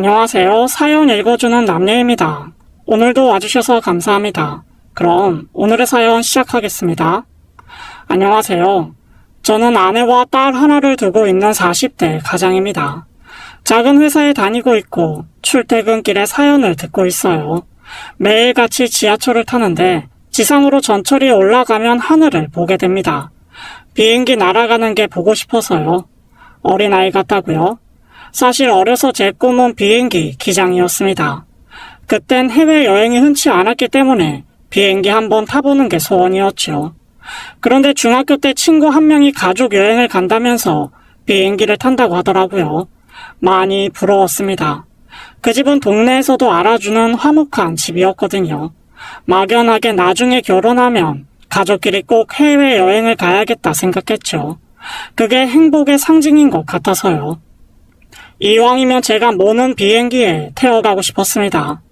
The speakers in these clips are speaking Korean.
안녕하세요. 사연 읽어주는 남녀입니다. 오늘도 와주셔서 감사합니다. 그럼 오늘의 사연 시작하겠습니다. 안녕하세요. 저는 아내와 딸 하나를 두고 있는 40대 가장입니다. 작은 회사에 다니고 있고 출퇴근길에 사연을 듣고 있어요. 매일같이 지하철을 타는데 지상으로 전철이 올라가면 하늘을 보게 됩니다. 비행기 날아가는 게 보고 싶어서요. 어린아이 같다고요? 사실 어려서 제 꿈은 비행기 기장이었습니다. 그땐 해외여행이 흔치 않았기 때문에 비행기 한번 타보는 게 소원이었죠. 그런데 중학교 때 친구 한 명이 가족 여행을 간다면서 비행기를 탄다고 하더라고요. 많이 부러웠습니다. 그 집은 동네에서도 알아주는 화목한 집이었거든요. 막연하게 나중에 결혼하면 가족끼리 꼭 해외여행을 가야겠다 생각했죠. 그게 행복의 상징인 것 같아서요. 이왕이면 제가 모는 비행기에 태워가고 싶었습니다.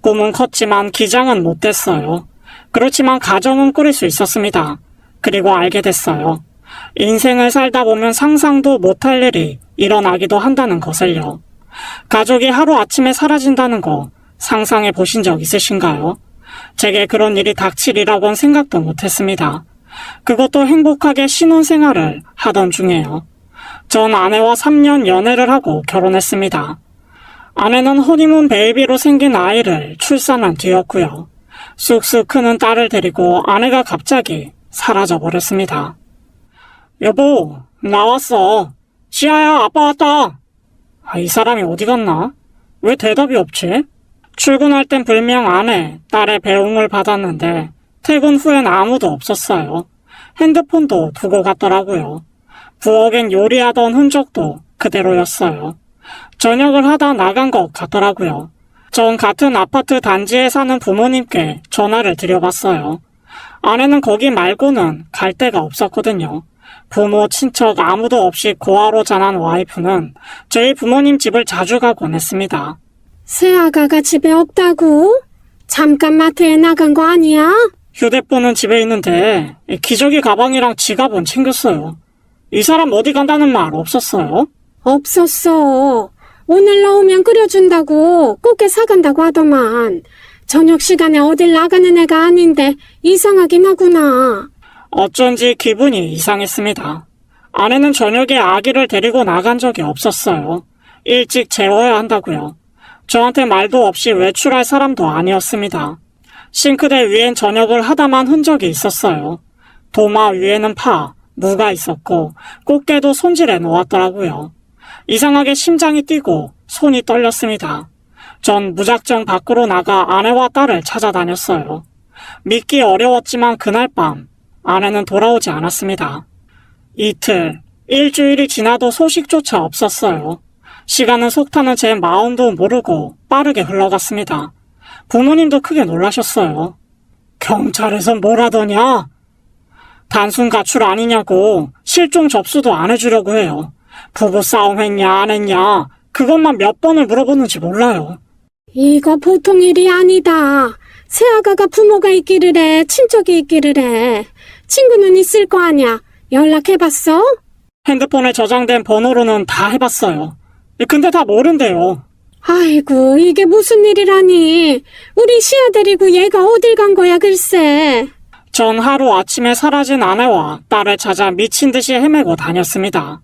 꿈은 컸지만 기장은 못 됐어요. 그렇지만 가정은 꾸릴 수 있었습니다. 그리고 알게 됐어요. 인생을 살다 보면 상상도 못할 일이 일어나기도 한다는 것을요. 가족이 하루아침에 사라진다는 거 상상해 보신 적 있으신가요? 제게 그런 일이 닥치리라고는 생각도 못했습니다. 그것도 행복하게 신혼생활을 하던 중에요. 전 아내와 3년 연애를 하고 결혼했습니다. 아내는 허니문 베이비로 생긴 아이를 출산한 뒤였고요. 쑥쑥 크는 딸을 데리고 아내가 갑자기 사라져버렸습니다. 여보, 나왔어. 지아야, 아빠 왔다. 이 사람이 어디 갔나? 왜 대답이 없지? 출근할 땐 불명 아내, 딸의 배웅을 받았는데 퇴근 후엔 아무도 없었어요. 핸드폰도 두고 갔더라고요. 부엌엔 요리하던 흔적도 그대로였어요. 저녁을 하다 나간 것 같더라고요. 전 같은 아파트 단지에 사는 부모님께 전화를 드려봤어요. 아내는 거기 말고는 갈 데가 없었거든요. 부모, 친척 아무도 없이 고아로 자란 와이프는 저희 부모님 집을 자주 가곤 했습니다. 새아가가 집에 없다고? 잠깐 마트에 나간 거 아니야? 휴대폰은 집에 있는데 기저귀 가방이랑 지갑은 챙겼어요. 이 사람 어디 간다는 말 없었어요? 없었어. 오늘 나오면 끓여준다고 꽃게 사간다고 하더만. 저녁 시간에 어딜 나가는 애가 아닌데 이상하긴 하구나. 어쩐지 기분이 이상했습니다. 아내는 저녁에 아기를 데리고 나간 적이 없었어요. 일찍 재워야 한다고요. 저한테 말도 없이 외출할 사람도 아니었습니다. 싱크대 위엔 저녁을 하다만 흔적이 있었어요. 도마 위에는 파, 무가 있었고 꽃게도 손질해 놓았더라고요. 이상하게 심장이 뛰고 손이 떨렸습니다. 전 무작정 밖으로 나가 아내와 딸을 찾아다녔어요. 믿기 어려웠지만 그날 밤 아내는 돌아오지 않았습니다. 이틀, 일주일이 지나도 소식조차 없었어요. 시간은 속타는 제 마음도 모르고 빠르게 흘러갔습니다. 부모님도 크게 놀라셨어요. 경찰에서 뭘 하더냐? 단순 가출 아니냐고 실종 접수도 안 해주려고 해요. 부부싸움 했냐 안 했냐 그것만 몇 번을 물어보는지 몰라요. 이거 보통 일이 아니다. 새아가가 부모가 있기를 해, 친척이 있기를 해. 친구는 있을 거 아니야. 연락해봤어? 핸드폰에 저장된 번호로는 다 해봤어요. 근데 다 모른대요. 아이고, 이게 무슨 일이라니. 우리 시아 데리고 얘가 어딜 간 거야 글쎄. 전 하루 아침에 사라진 아내와 딸을 찾아 미친 듯이 헤매고 다녔습니다.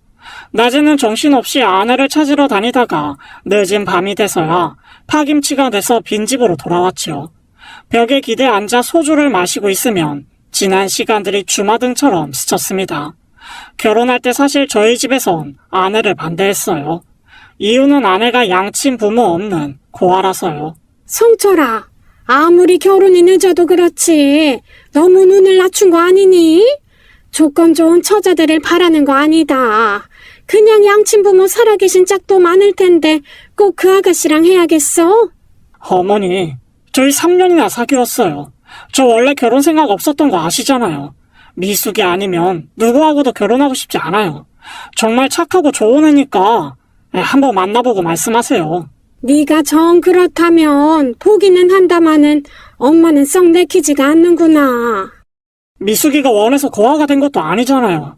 낮에는 정신없이 아내를 찾으러 다니다가 늦은 밤이 돼서야 파김치가 돼서 빈집으로 돌아왔지요. 벽에 기대 앉아 소주를 마시고 있으면 지난 시간들이 주마등처럼 스쳤습니다. 결혼할 때 사실 저희 집에선 아내를 반대했어요. 이유는 아내가 양친 부모 없는 고아라서요. 성철아, 아무리 결혼이 늦어도 그렇지 너무 눈을 낮춘 거 아니니? 조건 좋은 처자들을 바라는 거 아니다. 그냥 양친 부모 살아계신 짝도 많을 텐데 꼭 그 아가씨랑 해야겠어? 어머니, 저희 3년이나 사귀었어요. 저 원래 결혼 생각 없었던 거 아시잖아요. 미숙이 아니면 누구하고도 결혼하고 싶지 않아요. 정말 착하고 좋은 애니까 한번 만나보고 말씀하세요. 네가 정 그렇다면 보기는 한다마는 엄마는 썩 내키지가 않는구나. 미숙이가 원해서 고아가 된 것도 아니잖아요.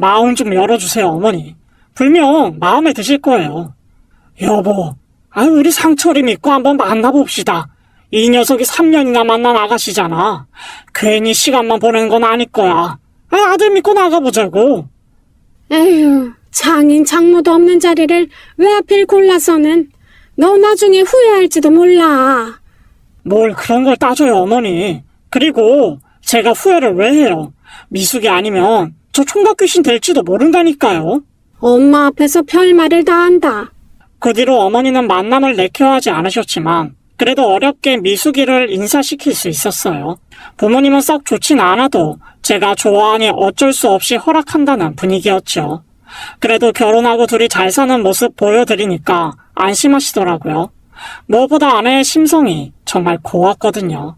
마음 좀 열어주세요, 어머니. 분명 마음에 드실 거예요. 여보, 우리 상철이 믿고 한번 만나봅시다. 이 녀석이 3년이나 만난 아가씨잖아. 괜히 시간만 보내는 건 아닐 거야. 아들 믿고 나가보자고. 에휴, 장인 장모도 없는 자리를 왜 하필 골라서는. 너 나중에 후회할지도 몰라. 뭘 그런 걸 따져요, 어머니. 그리고 제가 후회를 왜 해요? 미숙이 아니면 저 총각 귀신 될지도 모른다니까요. 엄마 앞에서 별말을 다 한다. 그 뒤로 어머니는 만남을 내켜하지 않으셨지만 그래도 어렵게 미숙이를 인사시킬 수 있었어요. 부모님은 썩 좋진 않아도 제가 좋아하니 어쩔 수 없이 허락한다는 분위기였죠. 그래도 결혼하고 둘이 잘 사는 모습 보여드리니까 안심하시더라고요. 무엇보다 아내의 심성이 정말 고왔거든요.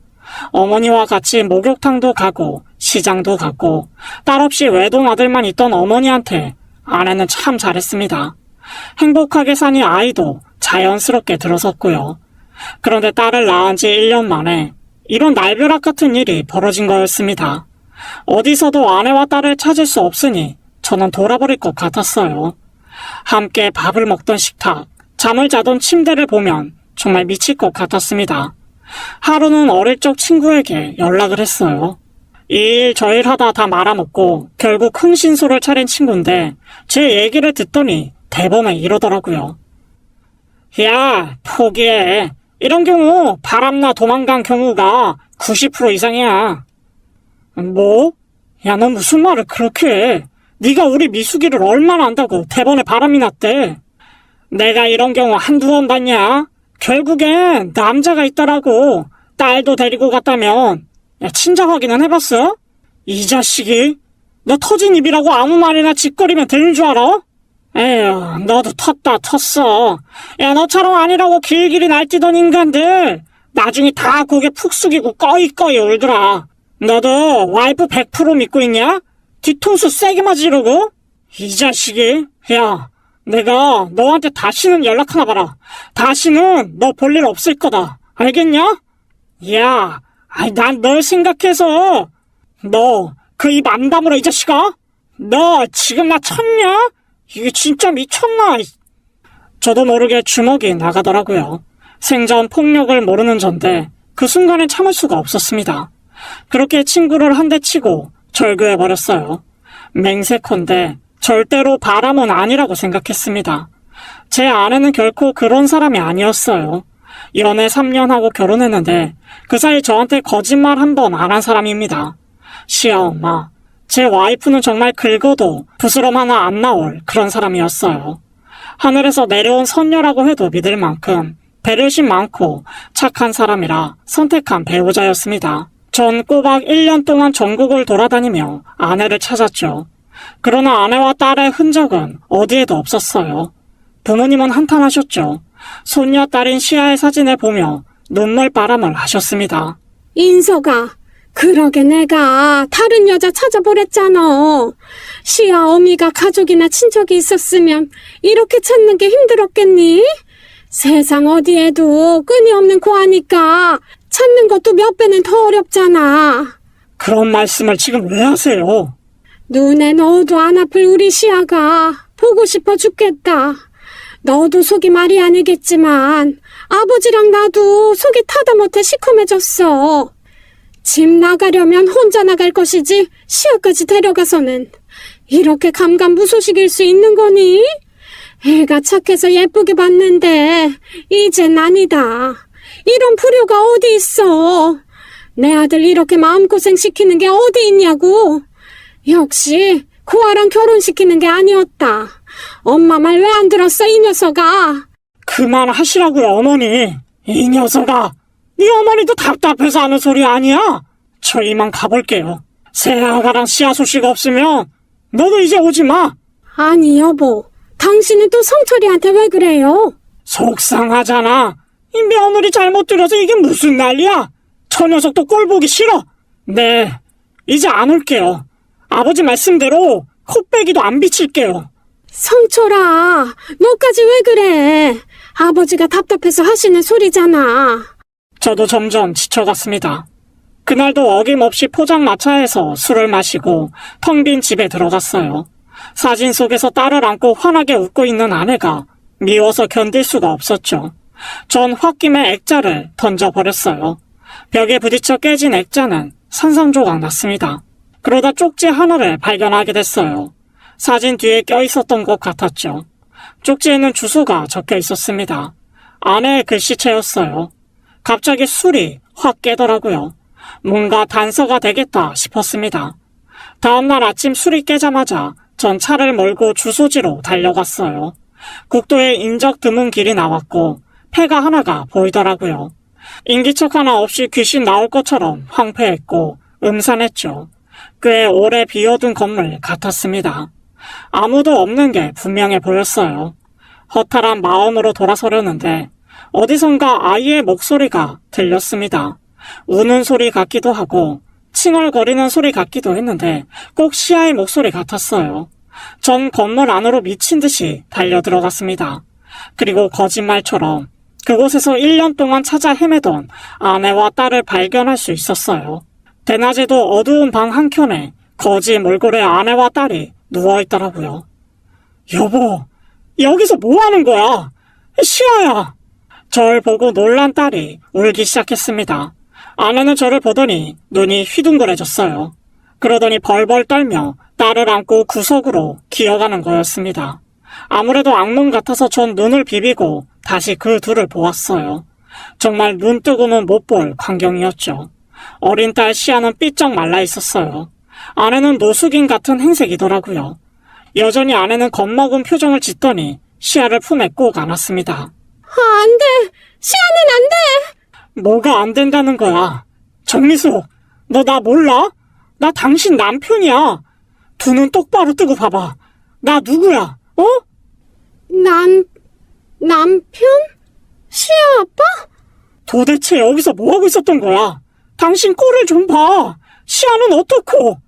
어머니와 같이 목욕탕도 가고 시장도 갔고 딸 없이 외동 아들만 있던 어머니한테 아내는 참 잘했습니다. 행복하게 사니 아이도 자연스럽게 들어섰고요. 그런데 딸을 낳은 지 1년 만에 이런 날벼락 같은 일이 벌어진 거였습니다. 어디서도 아내와 딸을 찾을 수 없으니 저는 돌아버릴 것 같았어요. 함께 밥을 먹던 식탁, 잠을 자던 침대를 보면 정말 미칠 것 같았습니다. 하루는 어릴 적 친구에게 연락을 했어요. 이 일 저 일 하다 다 말아먹고 결국 흥신소를 차린 친구인데 제 얘기를 듣더니 대범해 이러더라고요. 야, 포기해. 이런 경우 바람나 도망간 경우가 90% 이상이야. 뭐? 야, 너 무슨 말을 그렇게 해? 네가 우리 미숙이를 얼마나 안다고 대번에 바람이 났대. 내가 이런 경우 한두 번 봤냐? 결국엔 남자가 있더라고. 딸도 데리고 갔다면. 야, 친자 확인은 해봤어? 이 자식이? 너 터진 입이라고 아무 말이나 짓거리면 되는 줄 알아? 에휴, 너도 텄다 텄어. 야, 너처럼 아니라고 길길이 날뛰던 인간들 나중에 다 고개 푹 숙이고 꺼이꺼이 울더라. 너도 와이프 100% 믿고 있냐? 뒤통수 세게 맞으려고? 이 자식이? 야, 내가 너한테 다시는 연락 하나 봐라. 다시는 너 볼 일 없을 거다. 알겠냐? 야, 난 널 생각해서. 너 그 입 안 다물어, 이 자식아? 너 지금 나 쳤냐? 이게 진짜 미쳤나? 저도 모르게 주먹이 나가더라고요. 생전 폭력을 모르는 전데 그 순간에 참을 수가 없었습니다. 그렇게 친구를 한 대 치고 절교해버렸어요. 맹세컨대 절대로 바람은 아니라고 생각했습니다. 제 아내는 결코 그런 사람이 아니었어요. 연애 3년 하고 결혼했는데 그 사이 저한테 거짓말 한 번 안 한 사람입니다. 시아엄마, 제 와이프는 정말 긁어도 부스럼 하나 안 나올 그런 사람이었어요. 하늘에서 내려온 선녀라고 해도 믿을 만큼 배려심 많고 착한 사람이라 선택한 배우자였습니다. 전 꼬박 1년 동안 전국을 돌아다니며 아내를 찾았죠. 그러나 아내와 딸의 흔적은 어디에도 없었어요. 부모님은 한탄하셨죠. 손녀 딸인 시아의 사진을 보며 눈물바람을 하셨습니다. 인서가, 그러게 내가 다른 여자 찾아보랬잖아. 시아 어미가 가족이나 친척이 있었으면 이렇게 찾는 게 힘들었겠니? 세상 어디에도 끈이 없는 고아니까 찾는 것도 몇 배는 더 어렵잖아. 그런 말씀을 지금 왜 하세요? 눈에 넣어도 안 아플 우리 시아가 보고 싶어 죽겠다. 너도 속이 말이 아니겠지만 아버지랑 나도 속이 타다 못해 시커매졌어. 집 나가려면 혼자 나갈 것이지 시아까지 데려가서는 이렇게 감감무소식일 수 있는 거니? 애가 착해서 예쁘게 봤는데 이젠 아니다. 이런 불효가 어디 있어. 내 아들 이렇게 마음고생 시키는 게 어디 있냐고. 역시 고아랑 결혼시키는 게 아니었다. 엄마 말 왜 안 들었어, 이 녀석아. 그만하시라고요, 어머니. 이 녀석아. 네 어머니도 답답해서 하는 소리 아니야? 저 이만 가볼게요. 새아가랑 씨앗 소식 없으면 너도 이제 오지 마. 아니 여보, 당신은 또 성철이한테 왜 그래요? 속상하잖아. 이 며느리 잘못 들여서 이게 무슨 난리야. 저 녀석도 꼴 보기 싫어. 네, 이제 안 올게요. 아버지 말씀대로 코빼기도 안 비칠게요. 성철아, 너까지 왜 그래? 아버지가 답답해서 하시는 소리잖아. 저도 점점 지쳐갔습니다. 그날도 어김없이 포장마차에서 술을 마시고 텅 빈 집에 들어갔어요. 사진 속에서 딸을 안고 환하게 웃고 있는 아내가 미워서 견딜 수가 없었죠. 전 홧김에 액자를 던져버렸어요. 벽에 부딪혀 깨진 액자는 산산조각 났습니다. 그러다 쪽지 하나를 발견하게 됐어요. 사진 뒤에 껴있었던 것 같았죠. 쪽지에는 주소가 적혀 있었습니다. 아내의 글씨체였어요. 갑자기 술이 확 깨더라고요. 뭔가 단서가 되겠다 싶었습니다. 다음날 아침 술이 깨자마자 전 차를 몰고 주소지로 달려갔어요. 국도에 인적 드문 길이 나왔고 폐가 하나가 보이더라고요. 인기척 하나 없이 귀신 나올 것처럼 황폐했고 음산했죠. 꽤 오래 비워둔 건물 같았습니다. 아무도 없는 게 분명해 보였어요. 허탈한 마음으로 돌아서려는데 어디선가 아이의 목소리가 들렸습니다. 우는 소리 같기도 하고 칭얼거리는 소리 같기도 했는데 꼭 시아의 목소리 같았어요. 전 건물 안으로 미친 듯이 달려들어갔습니다. 그리고 거짓말처럼 그곳에서 1년 동안 찾아 헤매던 아내와 딸을 발견할 수 있었어요. 대낮에도 어두운 방 한켠에 거지 몰골의 아내와 딸이 누워있더라고요. 여보, 여기서 뭐 하는 거야? 시아야! 절 보고 놀란 딸이 울기 시작했습니다. 아내는 저를 보더니 눈이 휘둥그레졌어요. 그러더니 벌벌 떨며 딸을 안고 구석으로 기어가는 거였습니다. 아무래도 악몽 같아서 전 눈을 비비고 다시 그 둘을 보았어요. 정말 눈 뜨고는 못 볼 광경이었죠. 어린 딸 시아는 삐쩍 말라 있었어요. 아내는 노숙인 같은 행색이더라고요. 여전히 아내는 겁먹은 표정을 짓더니 시아를 품에 꼭 안았습니다. 안 돼! 시아는 안 돼! 뭐가 안 된다는 거야? 정미수, 너 나 몰라? 나 당신 남편이야. 두 눈 똑바로 뜨고 봐봐. 나 누구야? 어? 남편? 시아 아빠? 도대체 여기서 뭐하고 있었던 거야? 당신 꼴을 좀 봐. 시아는 어떻고?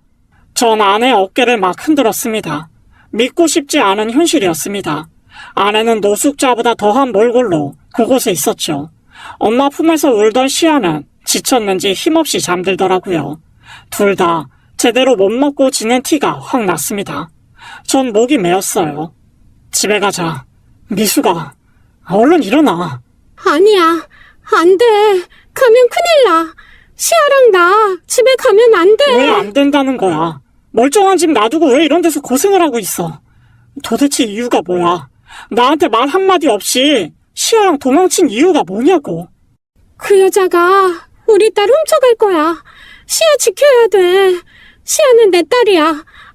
전 아내의 어깨를 막 흔들었습니다. 믿고 싶지 않은 현실이었습니다. 아내는 노숙자보다 더한 몰골로 그곳에 있었죠. 엄마 품에서 울던 시아는 지쳤는지 힘없이 잠들더라고요. 둘 다 제대로 못 먹고 지낸 티가 확 났습니다. 전 목이 메었어요. 집에 가자. 미수가, 얼른 일어나. 아니야, 안 돼. 가면 큰일 나. 시아랑 나 집에 가면 안 돼. 왜 안 된다는 거야? 멀쩡한 집 놔두고 왜 이런 데서 고생을 하고 있어? 도대체 이유가 뭐야? 나한테 말 한마디 없이 시아랑 도망친 이유가 뭐냐고. 그 여자가 우리 딸 훔쳐갈 거야. 시아 지켜야 돼. 시아는 내 딸이야.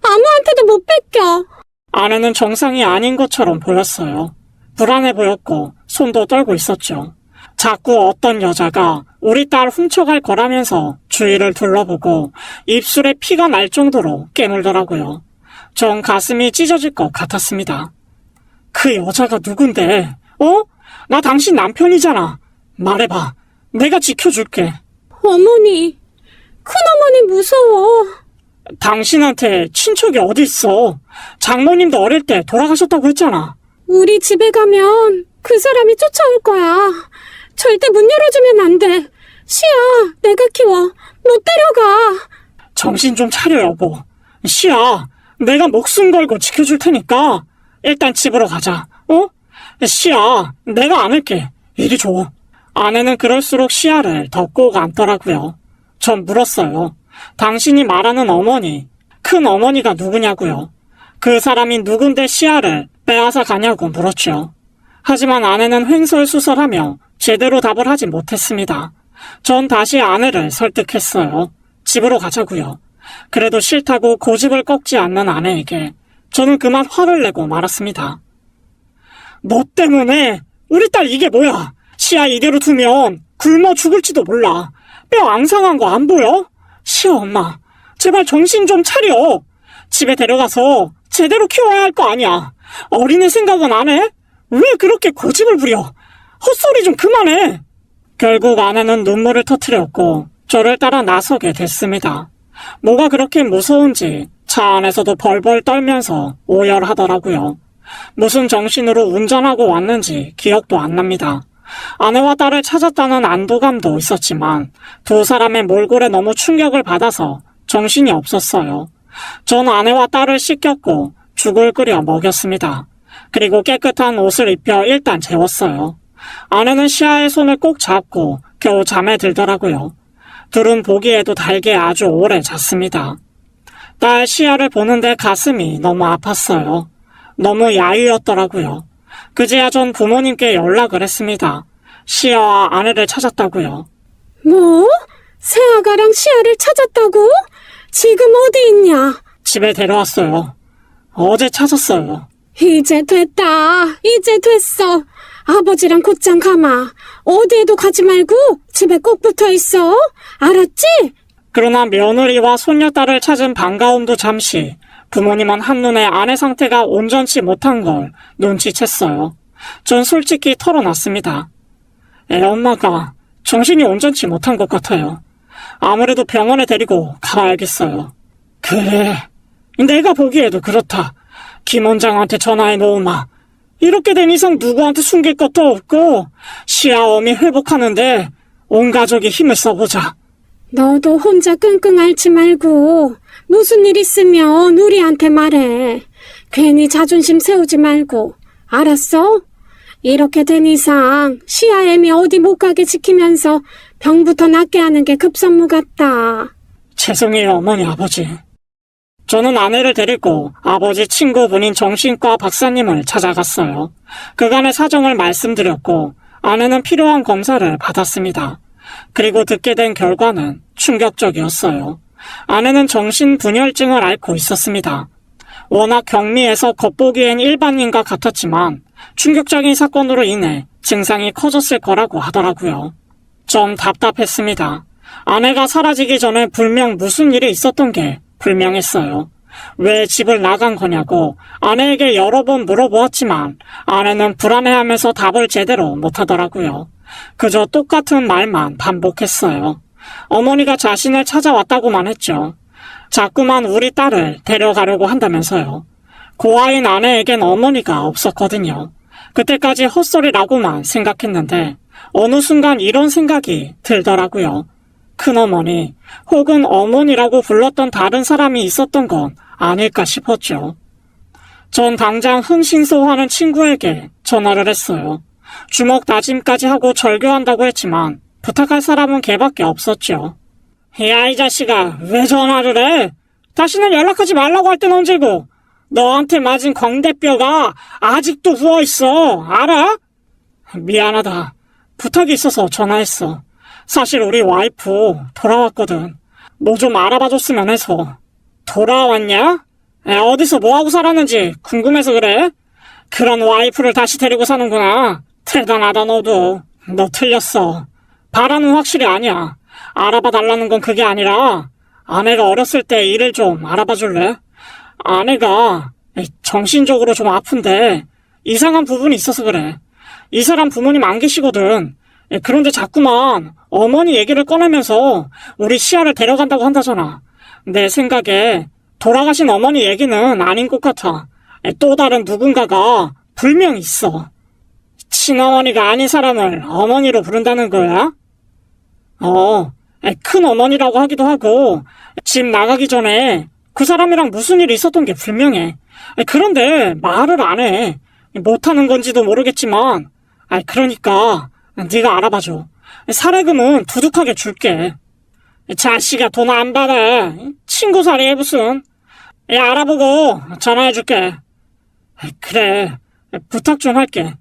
아무한테도 못 뺏겨. 아내는 정상이 아닌 것처럼 보였어요. 불안해 보였고 손도 떨고 있었죠. 자꾸 어떤 여자가 우리 딸 훔쳐갈 거라면서 주위를 둘러보고 입술에 피가 날 정도로 깨물더라고요. 전 가슴이 찢어질 것 같았습니다. 그 여자가 누군데? 어? 나 당신 남편이잖아. 말해봐. 내가 지켜줄게. 어머니, 큰어머니 무서워. 당신한테 친척이 어디 있어? 장모님도 어릴 때 돌아가셨다고 했잖아. 우리 집에 가면 그 사람이 쫓아올 거야. 절대 문 열어주면 안 돼. 시아, 내가 키워. 못 데려가. 정신 좀 차려, 여보. 시아, 내가 목숨 걸고 지켜줄 테니까 일단 집으로 가자. 어? 시아, 내가 안을게. 이리 줘. 아내는 그럴수록 시아를 더 꼭 안더라고요. 전 물었어요. 당신이 말하는 어머니, 큰 어머니가 누구냐고요. 그 사람이 누군데 시아를 빼앗아 가냐고 물었죠. 하지만 아내는 횡설수설하며 제대로 답을 하지 못했습니다. 전 다시 아내를 설득했어요. 집으로 가자고요. 그래도 싫다고 고집을 꺾지 않는 아내에게 저는 그만 화를 내고 말았습니다. 너 때문에 우리 딸 이게 뭐야? 시아 이대로 두면 굶어 죽을지도 몰라. 뼈 앙상한 거 안 보여? 시아 엄마, 제발 정신 좀 차려. 집에 데려가서 제대로 키워야 할 거 아니야. 어린애 생각은 안 해? 왜 그렇게 고집을 부려? 헛소리 좀 그만해. 결국 아내는 눈물을 터뜨렸고 저를 따라 나서게 됐습니다. 뭐가 그렇게 무서운지 차 안에서도 벌벌 떨면서 오열하더라고요. 무슨 정신으로 운전하고 왔는지 기억도 안 납니다. 아내와 딸을 찾았다는 안도감도 있었지만 두 사람의 몰골에 너무 충격을 받아서 정신이 없었어요. 전 아내와 딸을 씻겼고 죽을 끓여 먹였습니다. 그리고 깨끗한 옷을 입혀 일단 재웠어요. 아내는 시아의 손을 꼭 잡고 겨우 잠에 들더라고요. 둘은 보기에도 달게 아주 오래 잤습니다. 딸 시아를 보는데 가슴이 너무 아팠어요. 너무 야유였더라고요. 그제야 전 부모님께 연락을 했습니다. 시아와 아내를 찾았다고요. 뭐? 새아가랑 시아를 찾았다고? 지금 어디 있냐? 집에 데려왔어요. 어제 찾았어요. 이제 됐다. 이제 됐어. 아버지랑 곧장 가마. 어디에도 가지 말고 집에 꼭 붙어 있어. 알았지? 그러나 며느리와 손녀딸을 찾은 반가움도 잠시, 부모님은 한눈에 아내 상태가 온전치 못한 걸 눈치챘어요. 전 솔직히 털어놨습니다. 엄마가 정신이 온전치 못한 것 같아요. 아무래도 병원에 데리고 가봐야겠어요. 그래, 내가 보기에도 그렇다. 김 원장한테 전화해 놓으마. 이렇게 된 이상 누구한테 숨길 것도 없고 시아엄이 회복하는데 온 가족이 힘을 써보자. 너도 혼자 끙끙 앓지 말고 무슨 일 있으면 우리한테 말해. 괜히 자존심 세우지 말고. 알았어? 이렇게 된 이상 시아엠이 어디 못 가게 지키면서 병부터 낫게 하는 게 급선무 같다. 죄송해요, 어머니, 아버지. 저는 아내를 데리고 아버지 친구분인 정신과 박사님을 찾아갔어요. 그간의 사정을 말씀드렸고 아내는 필요한 검사를 받았습니다. 그리고 듣게 된 결과는 충격적이었어요. 아내는 정신분열증을 앓고 있었습니다. 워낙 경미해서 겉보기엔 일반인과 같았지만 충격적인 사건으로 인해 증상이 커졌을 거라고 하더라고요. 좀 답답했습니다. 아내가 사라지기 전에 분명 무슨 일이 있었던 게 불명했어요. 왜 집을 나간 거냐고 아내에게 여러 번 물어보았지만 아내는 불안해하면서 답을 제대로 못하더라고요. 그저 똑같은 말만 반복했어요. 어머니가 자신을 찾아왔다고만 했죠. 자꾸만 우리 딸을 데려가려고 한다면서요. 고아인 아내에겐 어머니가 없었거든요. 그때까지 헛소리라고만 생각했는데 어느 순간 이런 생각이 들더라고요. 큰어머니 혹은 어머니라고 불렀던 다른 사람이 있었던 건 아닐까 싶었죠. 전 당장 흥신소하는 친구에게 전화를 했어요. 주먹 다짐까지 하고 절교한다고 했지만 부탁할 사람은 걔밖에 없었죠. 야, 이 자식아, 왜 전화를 해? 다시는 연락하지 말라고 할 땐 언제고? 너한테 맞은 광대뼈가 아직도 부어있어. 알아? 미안하다. 부탁이 있어서 전화했어. 사실 우리 와이프 돌아왔거든. 뭐 좀 알아봐줬으면 해서. 돌아왔냐? 어디서 뭐하고 살았는지 궁금해서 그래? 그런 와이프를 다시 데리고 사는구나. 대단하다 너도. 너 틀렸어. 바라는 확실히 아니야. 알아봐 달라는 건 그게 아니라 아내가 어렸을 때 일을 좀 알아봐 줄래? 아내가 정신적으로 좀 아픈데 이상한 부분이 있어서 그래. 이 사람 부모님 안 계시거든. 그런데 자꾸만 어머니 얘기를 꺼내면서 우리 시아를 데려간다고 한다잖아. 내 생각에 돌아가신 어머니 얘기는 아닌 것 같아. 또 다른 누군가가 분명히 있어. 친어머니가 아닌 사람을 어머니로 부른다는 거야? 큰 어머니라고 하기도 하고 집 나가기 전에 그 사람이랑 무슨 일이 있었던 게 분명해. 그런데 말을 안 해. 못하는 건지도 모르겠지만 그러니까 네가 알아봐줘. 사례금은 두둑하게 줄게. 자식아 돈 안 받아. 친구 사리에 무슨. 알아보고 전화해줄게. 그래, 부탁 좀 할게.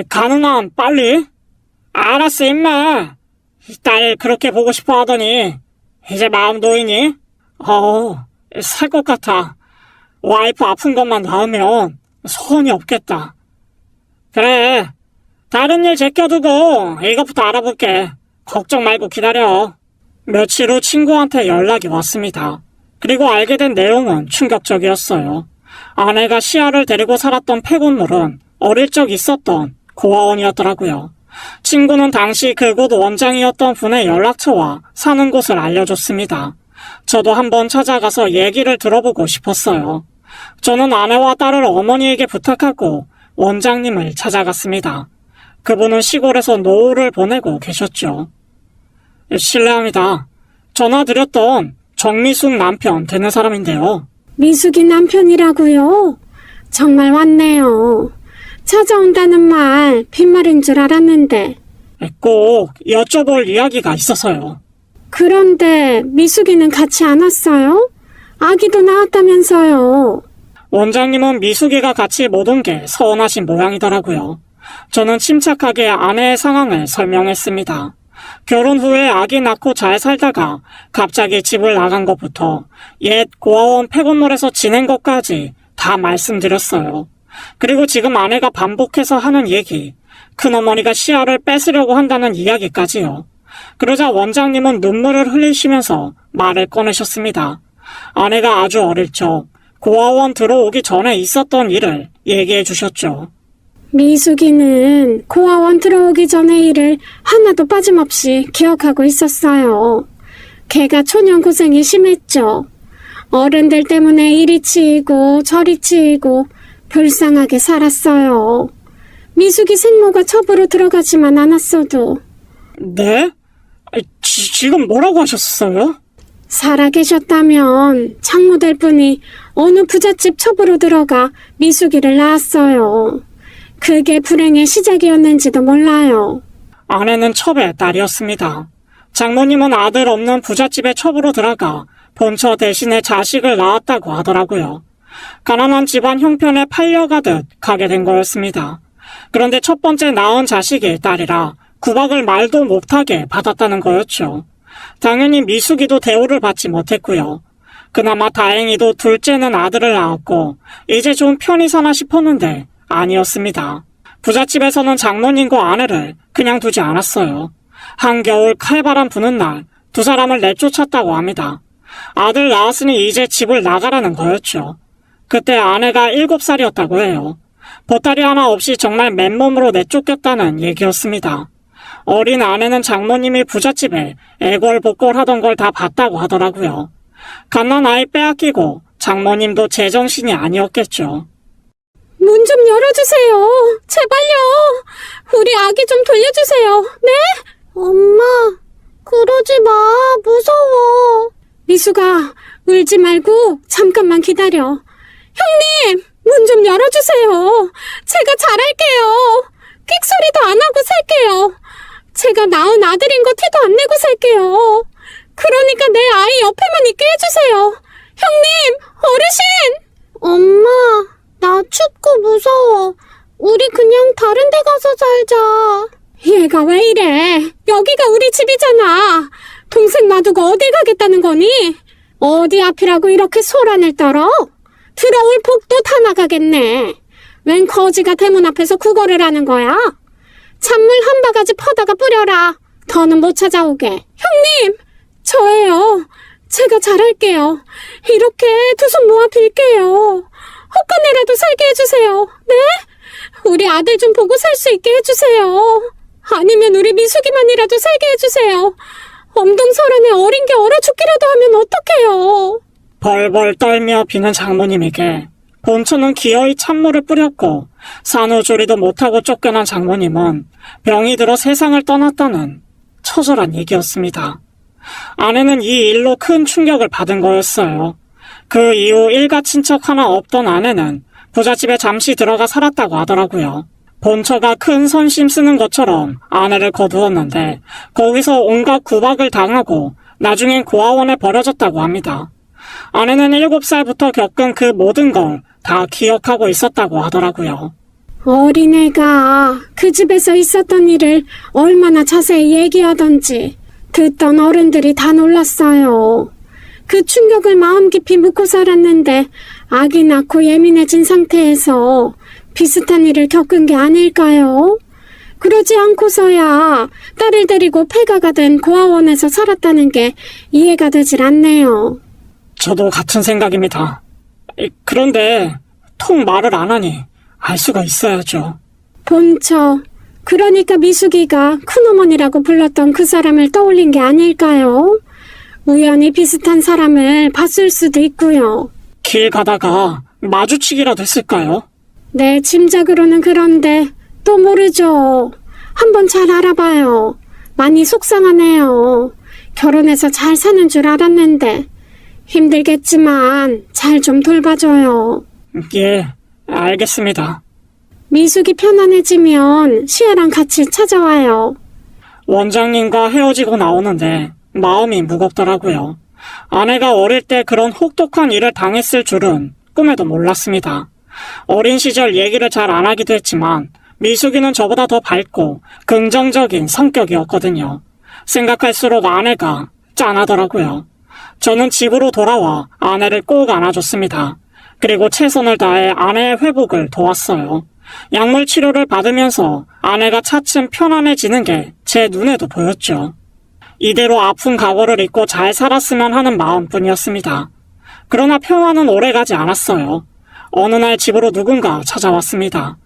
가능한 빨리. 알았어 임마. 딸 그렇게 보고 싶어 하더니 이제 마음 놓이니? 살 것 같아. 와이프 아픈 것만 나으면 소원이 없겠다. 그래, 다른 일 제껴두고 이것부터 알아볼게. 걱정 말고 기다려. 며칠 후 친구한테 연락이 왔습니다. 그리고 알게 된 내용은 충격적이었어요. 아내가 시아를 데리고 살았던 폐건물은 어릴 적 있었던 고아원이었더라고요. 친구는 당시 그곳 원장이었던 분의 연락처와 사는 곳을 알려줬습니다. 저도 한번 찾아가서 얘기를 들어보고 싶었어요. 저는 아내와 딸을 어머니에게 부탁하고 원장님을 찾아갔습니다. 그분은 시골에서 노후를 보내고 계셨죠. 실례합니다. 전화드렸던 정미숙 남편 되는 사람인데요. 미숙이 남편이라고요? 정말 왔네요. 찾아온다는 말 빈말인 줄 알았는데. 꼭 여쭤볼 이야기가 있어서요. 그런데 미숙이는 같이 안 왔어요? 아기도 낳았다면서요. 원장님은 미숙이가 같이 못 온 게 서운하신 모양이더라고요. 저는 침착하게 아내의 상황을 설명했습니다. 결혼 후에 아기 낳고 잘 살다가 갑자기 집을 나간 것부터 옛 고아원 폐건물에서 지낸 것까지 다 말씀드렸어요. 그리고 지금 아내가 반복해서 하는 얘기, 큰어머니가 시야를 뺏으려고 한다는 이야기까지요. 그러자 원장님은 눈물을 흘리시면서 말을 꺼내셨습니다. 아내가 아주 어릴 적 고아원 들어오기 전에 있었던 일을 얘기해 주셨죠. 미숙이는 고아원 들어오기 전의 일을 하나도 빠짐없이 기억하고 있었어요. 걔가 초년 고생이 심했죠. 어른들 때문에 이리 치이고 저리 치이고 불쌍하게 살았어요. 미숙이 생모가 첩으로 들어가지만 않았어도. 네? 지금 뭐라고 하셨어요? 살아계셨다면 장모될 분이 어느 부잣집 첩으로 들어가 미숙이를 낳았어요. 그게 불행의 시작이었는지도 몰라요. 아내는 첩의 딸이었습니다. 장모님은 아들 없는 부잣집의 첩으로 들어가 본처 대신에 자식을 낳았다고 하더라고요. 가난한 집안 형편에 팔려가듯 가게 된 거였습니다. 그런데 첫 번째 낳은 자식이 딸이라 구박을 말도 못하게 받았다는 거였죠. 당연히 미숙이도 대우를 받지 못했고요. 그나마 다행히도 둘째는 아들을 낳았고 이제 좀 편히 사나 싶었는데 아니었습니다. 부잣집에서는 장모님과 아내를 그냥 두지 않았어요. 한겨울 칼바람 부는 날 두 사람을 내쫓았다고 합니다. 아들 낳았으니 이제 집을 나가라는 거였죠. 그때 아내가 7살이었다고 해요. 보따리 하나 없이 정말 맨몸으로 내쫓겼다는 얘기였습니다. 어린 아내는 장모님이 부잣집에 애걸복걸하던 걸 다 봤다고 하더라고요. 갓난아이 빼앗기고 장모님도 제정신이 아니었겠죠. 문 좀 열어주세요. 제발요. 우리 아기 좀 돌려주세요. 네? 엄마, 그러지 마. 무서워. 미숙아, 울지 말고 잠깐만 기다려. 형님, 문 좀 열어주세요. 제가 잘할게요. 끽소리도 안 하고 살게요. 제가 낳은 아들인 거 티도 안 내고 살게요. 그러니까 내 아이 옆에만 있게 해주세요. 형님, 어르신! 엄마, 나 춥고 무서워. 우리 그냥 다른 데 가서 살자. 얘가 왜 이래? 여기가 우리 집이잖아. 동생 놔두고 어딜 가겠다는 거니? 어디 앞이라고 이렇게 소란을 떨어? 들어올 복도 다 나가겠네. 웬 거지가 대문 앞에서 구걸을 하는 거야? 찬물 한 바가지 퍼다가 뿌려라. 더는 못 찾아오게. 형님, 저예요. 제가 잘할게요. 이렇게 두 손 모아 빌게요. 헛간에라도 살게 해주세요. 네? 우리 아들 좀 보고 살 수 있게 해주세요. 아니면 우리 미숙이만이라도 살게 해주세요. 엄동설안에 어린 게 얼어 죽기라도 하면 어떡해요. 벌벌 떨며 비는 장모님에게 본처는 기어이 찬물을 뿌렸고 산후조리도 못하고 쫓겨난 장모님은 병이 들어 세상을 떠났다는 처절한 얘기였습니다. 아내는 이 일로 큰 충격을 받은 거였어요. 그 이후 일가 친척 하나 없던 아내는 부잣집에 잠시 들어가 살았다고 하더라고요. 본처가 큰 선심 쓰는 것처럼 아내를 거두었는데 거기서 온갖 구박을 당하고 나중엔 고아원에 버려졌다고 합니다. 아내는 7살부터 겪은 그 모든 걸 다 기억하고 있었다고 하더라고요. 어린애가 그 집에서 있었던 일을 얼마나 자세히 얘기하던지 듣던 어른들이 다 놀랐어요. 그 충격을 마음 깊이 묻고 살았는데 아기 낳고 예민해진 상태에서 비슷한 일을 겪은 게 아닐까요? 그러지 않고서야 딸을 데리고 폐가가 된 고아원에서 살았다는 게 이해가 되질 않네요. 저도 같은 생각입니다. 그런데 통 말을 안 하니 알 수가 있어야죠. 본처, 그러니까 미숙이가 큰어머니라고 불렀던 그 사람을 떠올린 게 아닐까요? 우연히 비슷한 사람을 봤을 수도 있고요. 길 가다가 마주치기라도 했을까요? 내 짐작으로는 그런데 또 모르죠. 한번 잘 알아봐요. 많이 속상하네요. 결혼해서 잘 사는 줄 알았는데 힘들겠지만 잘 좀 돌봐줘요. 예, 알겠습니다. 미숙이 편안해지면 시아랑 같이 찾아와요. 원장님과 헤어지고 나오는데 마음이 무겁더라고요. 아내가 어릴 때 그런 혹독한 일을 당했을 줄은 꿈에도 몰랐습니다. 어린 시절 얘기를 잘 안 하기도 했지만 미숙이는 저보다 더 밝고 긍정적인 성격이었거든요. 생각할수록 아내가 짠하더라고요. 저는 집으로 돌아와 아내를 꼭 안아줬습니다. 그리고 최선을 다해 아내의 회복을 도왔어요. 약물 치료를 받으면서 아내가 차츰 편안해지는 게 제 눈에도 보였죠. 이대로 아픈 각오를 잊고 잘 살았으면 하는 마음뿐이었습니다. 그러나 평화는 오래가지 않았어요. 어느 날 집으로 누군가 찾아왔습니다.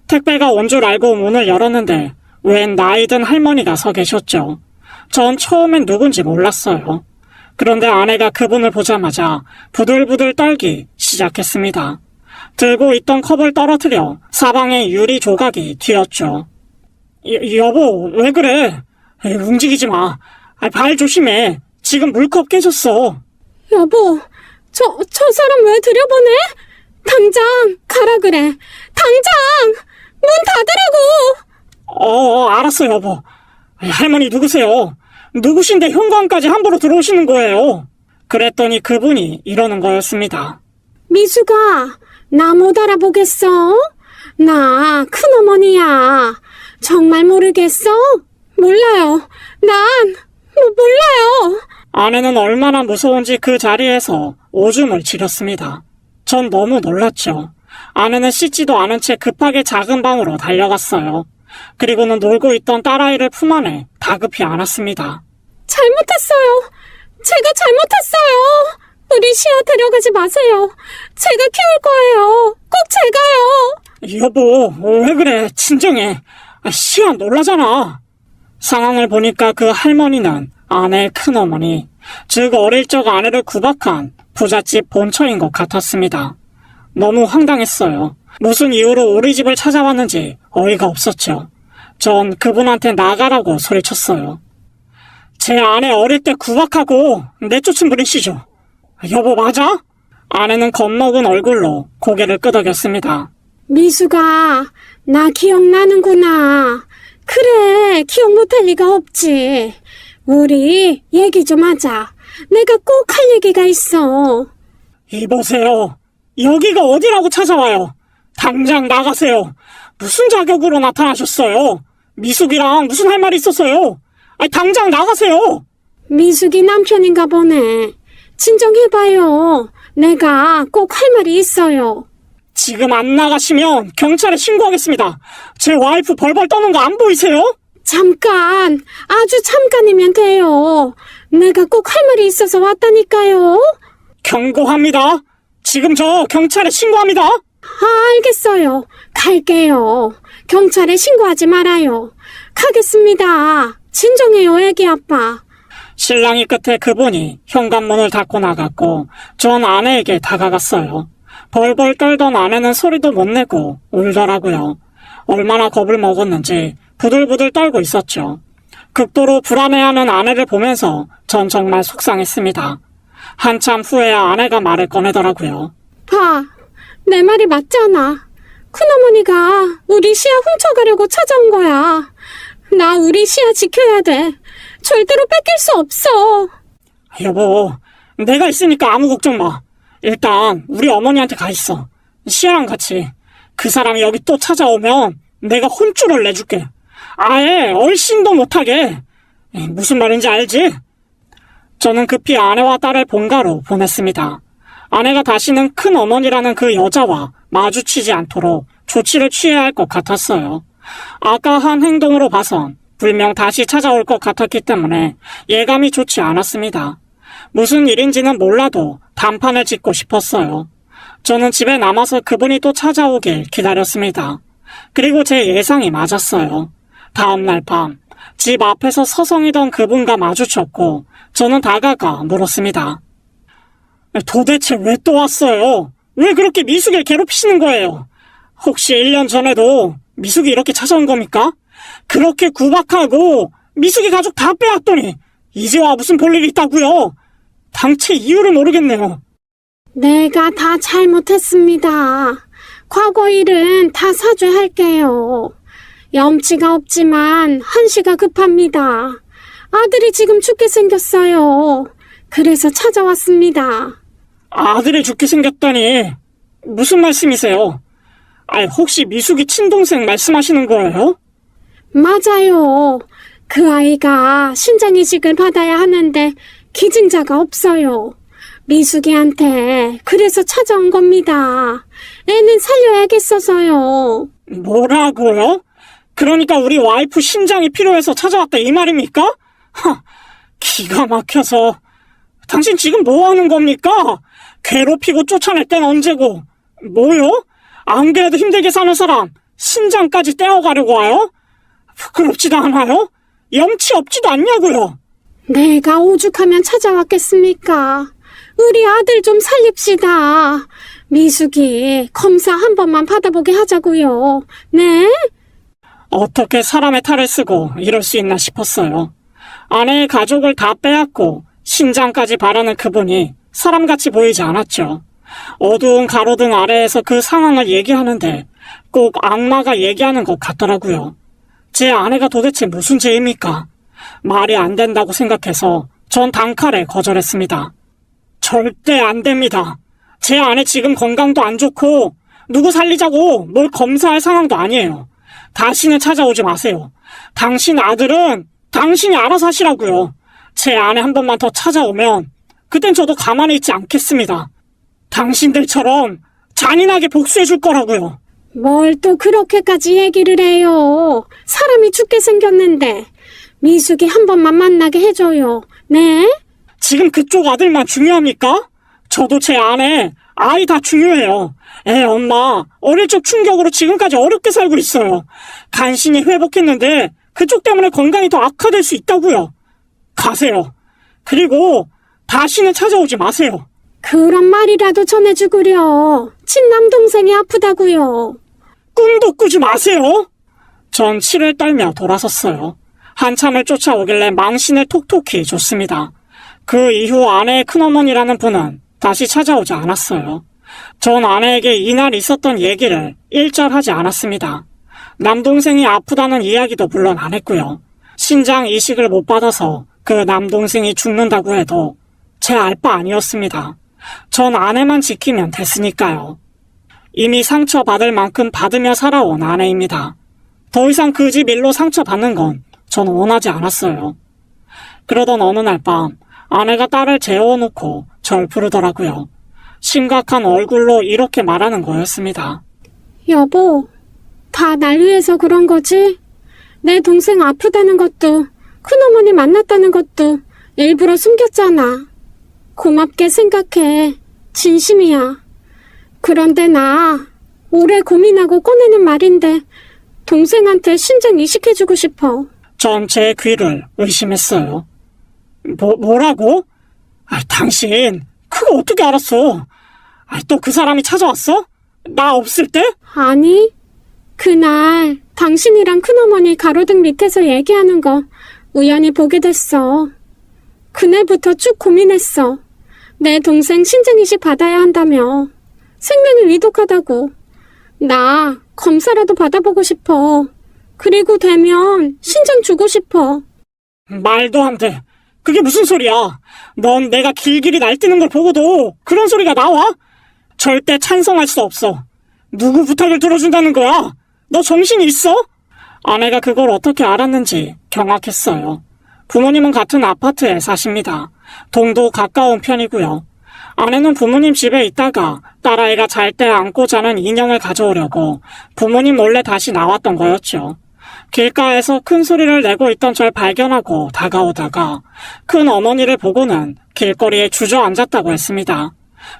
택배가 온 줄 알고 문을 열었는데 웬 나이든 할머니가 서 계셨죠. 전 처음엔 누군지 몰랐어요. 그런데 아내가 그분을 보자마자 부들부들 떨기 시작했습니다. 들고 있던 컵을 떨어뜨려 사방에 유리 조각이 튀었죠. 여보, 왜 그래? 움직이지 마. 발 조심해. 지금 물컵 깨졌어. 여보, 저 사람 왜 들여보내? 당장 가라 그래. 당장 문 닫으라고. 알았어, 여보. 할머니 누구세요? 누구신데 현관까지 함부로 들어오시는 거예요? 그랬더니 그분이 이러는 거였습니다. 미숙아, 나 못 알아보겠어? 나 큰어머니야. 정말 모르겠어? 몰라요. 난 몰라요. 아내는 얼마나 무서운지 그 자리에서 오줌을 지렸습니다. 전 너무 놀랐죠. 아내는 씻지도 않은 채 급하게 작은 방으로 달려갔어요. 그리고는 놀고 있던 딸아이를 품 안에 다급히 안았습니다. 잘못했어요. 제가 잘못했어요. 우리 시아 데려가지 마세요. 제가 키울 거예요. 꼭 제가요. 여보, 왜 그래? 진정해. 시아 놀라잖아. 상황을 보니까 그 할머니는 아내의 큰어머니, 즉 어릴 적 아내를 구박한 부잣집 본처인 것 같았습니다. 너무 황당했어요. 무슨 이유로 우리 집을 찾아왔는지 어이가 없었죠. 전 그분한테 나가라고 소리쳤어요. 제 아내 어릴 때 구박하고 내쫓은 분이시죠? 여보 맞아? 아내는 겁먹은 얼굴로 고개를 끄덕였습니다. 미숙아, 나 기억나는구나. 그래, 기억 못할 리가 없지. 우리 얘기 좀 하자. 내가 꼭 할 얘기가 있어. 이보세요. 여기가 어디라고 찾아와요. 당장 나가세요. 무슨 자격으로 나타나셨어요? 미숙이랑 무슨 할 말이 있었어요? 당장 나가세요. 미숙이 남편인가 보네. 진정해봐요. 내가 꼭 할 말이 있어요. 지금 안 나가시면 경찰에 신고하겠습니다. 제 와이프 벌벌 떠는 거 안 보이세요? 잠깐, 아주 잠깐이면 돼요. 내가 꼭 할 말이 있어서 왔다니까요. 경고합니다. 지금 저 경찰에 신고합니다. 알겠어요. 갈게요. 경찰에 신고하지 말아요. 가겠습니다. 진정해요, 애기 아빠. 신랑이 끝에 그분이 현관문을 닫고 나갔고 전 아내에게 다가갔어요. 벌벌 떨던 아내는 소리도 못 내고 울더라고요. 얼마나 겁을 먹었는지 부들부들 떨고 있었죠. 극도로 불안해하는 아내를 보면서 전 정말 속상했습니다. 한참 후에야 아내가 말을 꺼내더라고요. 봐, 내 말이 맞잖아. 큰어머니가 우리 시아 훔쳐가려고 찾아온 거야. 나 우리 시아 지켜야 돼. 절대로 뺏길 수 없어. 여보, 내가 있으니까 아무 걱정 마. 일단 우리 어머니한테 가 있어. 시아랑 같이. 그 사람이 여기 또 찾아오면 내가 혼쭐을 내줄게. 아예 얼씬도 못하게. 무슨 말인지 알지? 저는 급히 아내와 딸을 본가로 보냈습니다. 아내가 다시는 큰 어머니라는 그 여자와 마주치지 않도록 조치를 취해야 할 것 같았어요. 아까 한 행동으로 봐선 분명 다시 찾아올 것 같았기 때문에 예감이 좋지 않았습니다. 무슨 일인지는 몰라도 단판을 짓고 싶었어요. 저는 집에 남아서 그분이 또 찾아오길 기다렸습니다. 그리고 제 예상이 맞았어요. 다음날 밤, 집 앞에서 서성이던 그분과 마주쳤고 저는 다가가 물었습니다. 도대체 왜 또 왔어요? 왜 그렇게 미숙을 괴롭히시는 거예요? 혹시 1년 전에도 미숙이 이렇게 찾아온 겁니까? 그렇게 구박하고 미숙이 가족 다 빼앗더니 이제 와 무슨 볼일이 있다고요? 당최 이유를 모르겠네요. 내가 다 잘못했습니다. 과거 일은 다 사죄할게요. 염치가 없지만 한시가 급합니다. 아들이 지금 죽게 생겼어요. 그래서 찾아왔습니다. 아들이 죽게 생겼다니 무슨 말씀이세요? 혹시 미숙이 친동생 말씀하시는 거예요? 맞아요. 그 아이가 신장이식을 받아야 하는데 기증자가 없어요. 미숙이한테 그래서 찾아온 겁니다. 애는 살려야겠어서요. 뭐라고요? 그러니까 우리 와이프 신장이 필요해서 찾아왔다 이 말입니까? 기가 막혀서. 당신 지금 뭐 하는 겁니까? 괴롭히고 쫓아낼 땐 언제고. 뭐요? 안 그래도 힘들게 사는 사람 신장까지 떼어가려고 와요? 부끄럽지도 않아요? 염치 없지도 않냐고요? 내가 오죽하면 찾아왔겠습니까? 우리 아들 좀 살립시다. 미숙이 검사 한 번만 받아보게 하자고요. 네? 어떻게 사람의 탈을 쓰고 이럴 수 있나 싶었어요. 아내의 가족을 다 빼앗고 신장까지 바라는 그분이 사람같이 보이지 않았죠. 어두운 가로등 아래에서 그 상황을 얘기하는데 꼭 악마가 얘기하는 것 같더라고요. 제 아내가 도대체 무슨 죄입니까? 말이 안 된다고 생각해서 전 단칼에 거절했습니다. 절대 안 됩니다. 제 아내 지금 건강도 안 좋고 누구 살리자고 뭘 검사할 상황도 아니에요. 다시는 찾아오지 마세요. 당신 아들은 당신이 알아서 하시라고요. 제 아내 한 번만 더 찾아오면 그땐 저도 가만히 있지 않겠습니다. 당신들처럼 잔인하게 복수해 줄 거라고요. 뭘 또 그렇게까지 얘기를 해요. 사람이 죽게 생겼는데 미숙이 한 번만 만나게 해줘요. 네? 지금 그쪽 아들만 중요합니까? 저도 제 아내, 아이 다 중요해요. 엄마, 어릴 적 충격으로 지금까지 어렵게 살고 있어요. 간신히 회복했는데 그쪽 때문에 건강이 더 악화될 수 있다고요. 가세요. 그리고 다시는 찾아오지 마세요. 그런 말이라도 전해주구려. 친남동생이 아프다고요. 꿈도 꾸지 마세요. 전 치를 떨며 돌아섰어요. 한참을 쫓아오길래 망신을 톡톡히 줬습니다. 그 이후 아내의 큰어머니라는 분은 다시 찾아오지 않았어요. 전 아내에게 이날 있었던 얘기를 일절하지 않았습니다. 남동생이 아프다는 이야기도 물론 안 했고요. 신장 이식을 못 받아서 그 남동생이 죽는다고 해도 제 알 바 아니었습니다. 전 아내만 지키면 됐으니까요. 이미 상처받을 만큼 받으며 살아온 아내입니다. 더 이상 그 집 일로 상처받는 건 전 원하지 않았어요. 그러던 어느 날 밤 아내가 딸을 재워놓고 절 부르더라고요. 심각한 얼굴로 이렇게 말하는 거였습니다. 여보, 다 날 위해서 그런 거지? 내 동생 아프다는 것도 큰어머니 만났다는 것도 일부러 숨겼잖아. 고맙게 생각해. 진심이야. 그런데 나 오래 고민하고 꺼내는 말인데 동생한테 신장 이식해주고 싶어. 전 제 귀를 의심했어요. 뭐라고? 당신 그거 어떻게 알았어? 또 그 사람이 찾아왔어? 나 없을 때? 아니, 그날 당신이랑 큰어머니 가로등 밑에서 얘기하는 거 우연히 보게 됐어. 그날부터 쭉 고민했어. 내 동생 신장이식 받아야 한다며. 생명이 위독하다고. 나 검사라도 받아보고 싶어. 그리고 되면 신장 주고 싶어. 말도 안 돼. 그게 무슨 소리야? 넌 내가 길길이 날뛰는 걸 보고도 그런 소리가 나와? 절대 찬성할 수 없어. 누구 부탁을 들어준다는 거야? 너 정신이 있어? 아내가 그걸 어떻게 알았는지 경악했어요. 부모님은 같은 아파트에 사십니다. 동도 가까운 편이고요. 아내는 부모님 집에 있다가 딸아이가 잘 때 안고 자는 인형을 가져오려고 부모님 몰래 다시 나왔던 거였죠. 길가에서 큰 소리를 내고 있던 절 발견하고 다가오다가 큰 어머니를 보고는 길거리에 주저앉았다고 했습니다.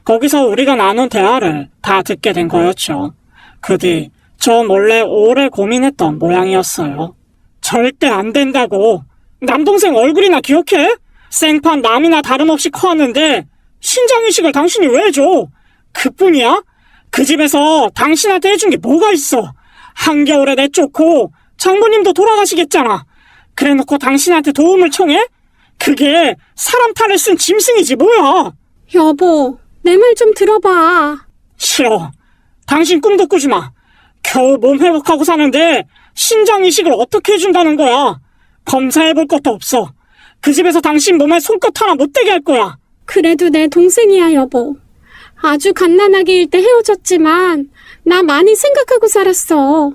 거기서 우리가 나눈 대화를 다 듣게 된 거였죠. 그 뒤 저 몰래 오래 고민했던 모양이었어요. 절대 안 된다고. 남동생 얼굴이나 기억해? 생판 남이나 다름없이 커왔는데 신장이식을 당신이 왜 줘? 그뿐이야? 그 집에서 당신한테 해준 게 뭐가 있어? 한겨울에 내쫓고 장모님도 돌아가시겠잖아. 그래놓고 당신한테 도움을 청해? 그게 사람 탈을 쓴 짐승이지 뭐야. 여보, 내 말 좀 들어봐. 싫어. 당신 꿈도 꾸지 마. 겨우 몸 회복하고 사는데 신장 이식을 어떻게 해준다는 거야. 검사해볼 것도 없어. 그 집에서 당신 몸에 손끝 하나 못 대게 할 거야. 그래도 내 동생이야, 여보. 아주 갓난아기 일 때 헤어졌지만 나 많이 생각하고 살았어.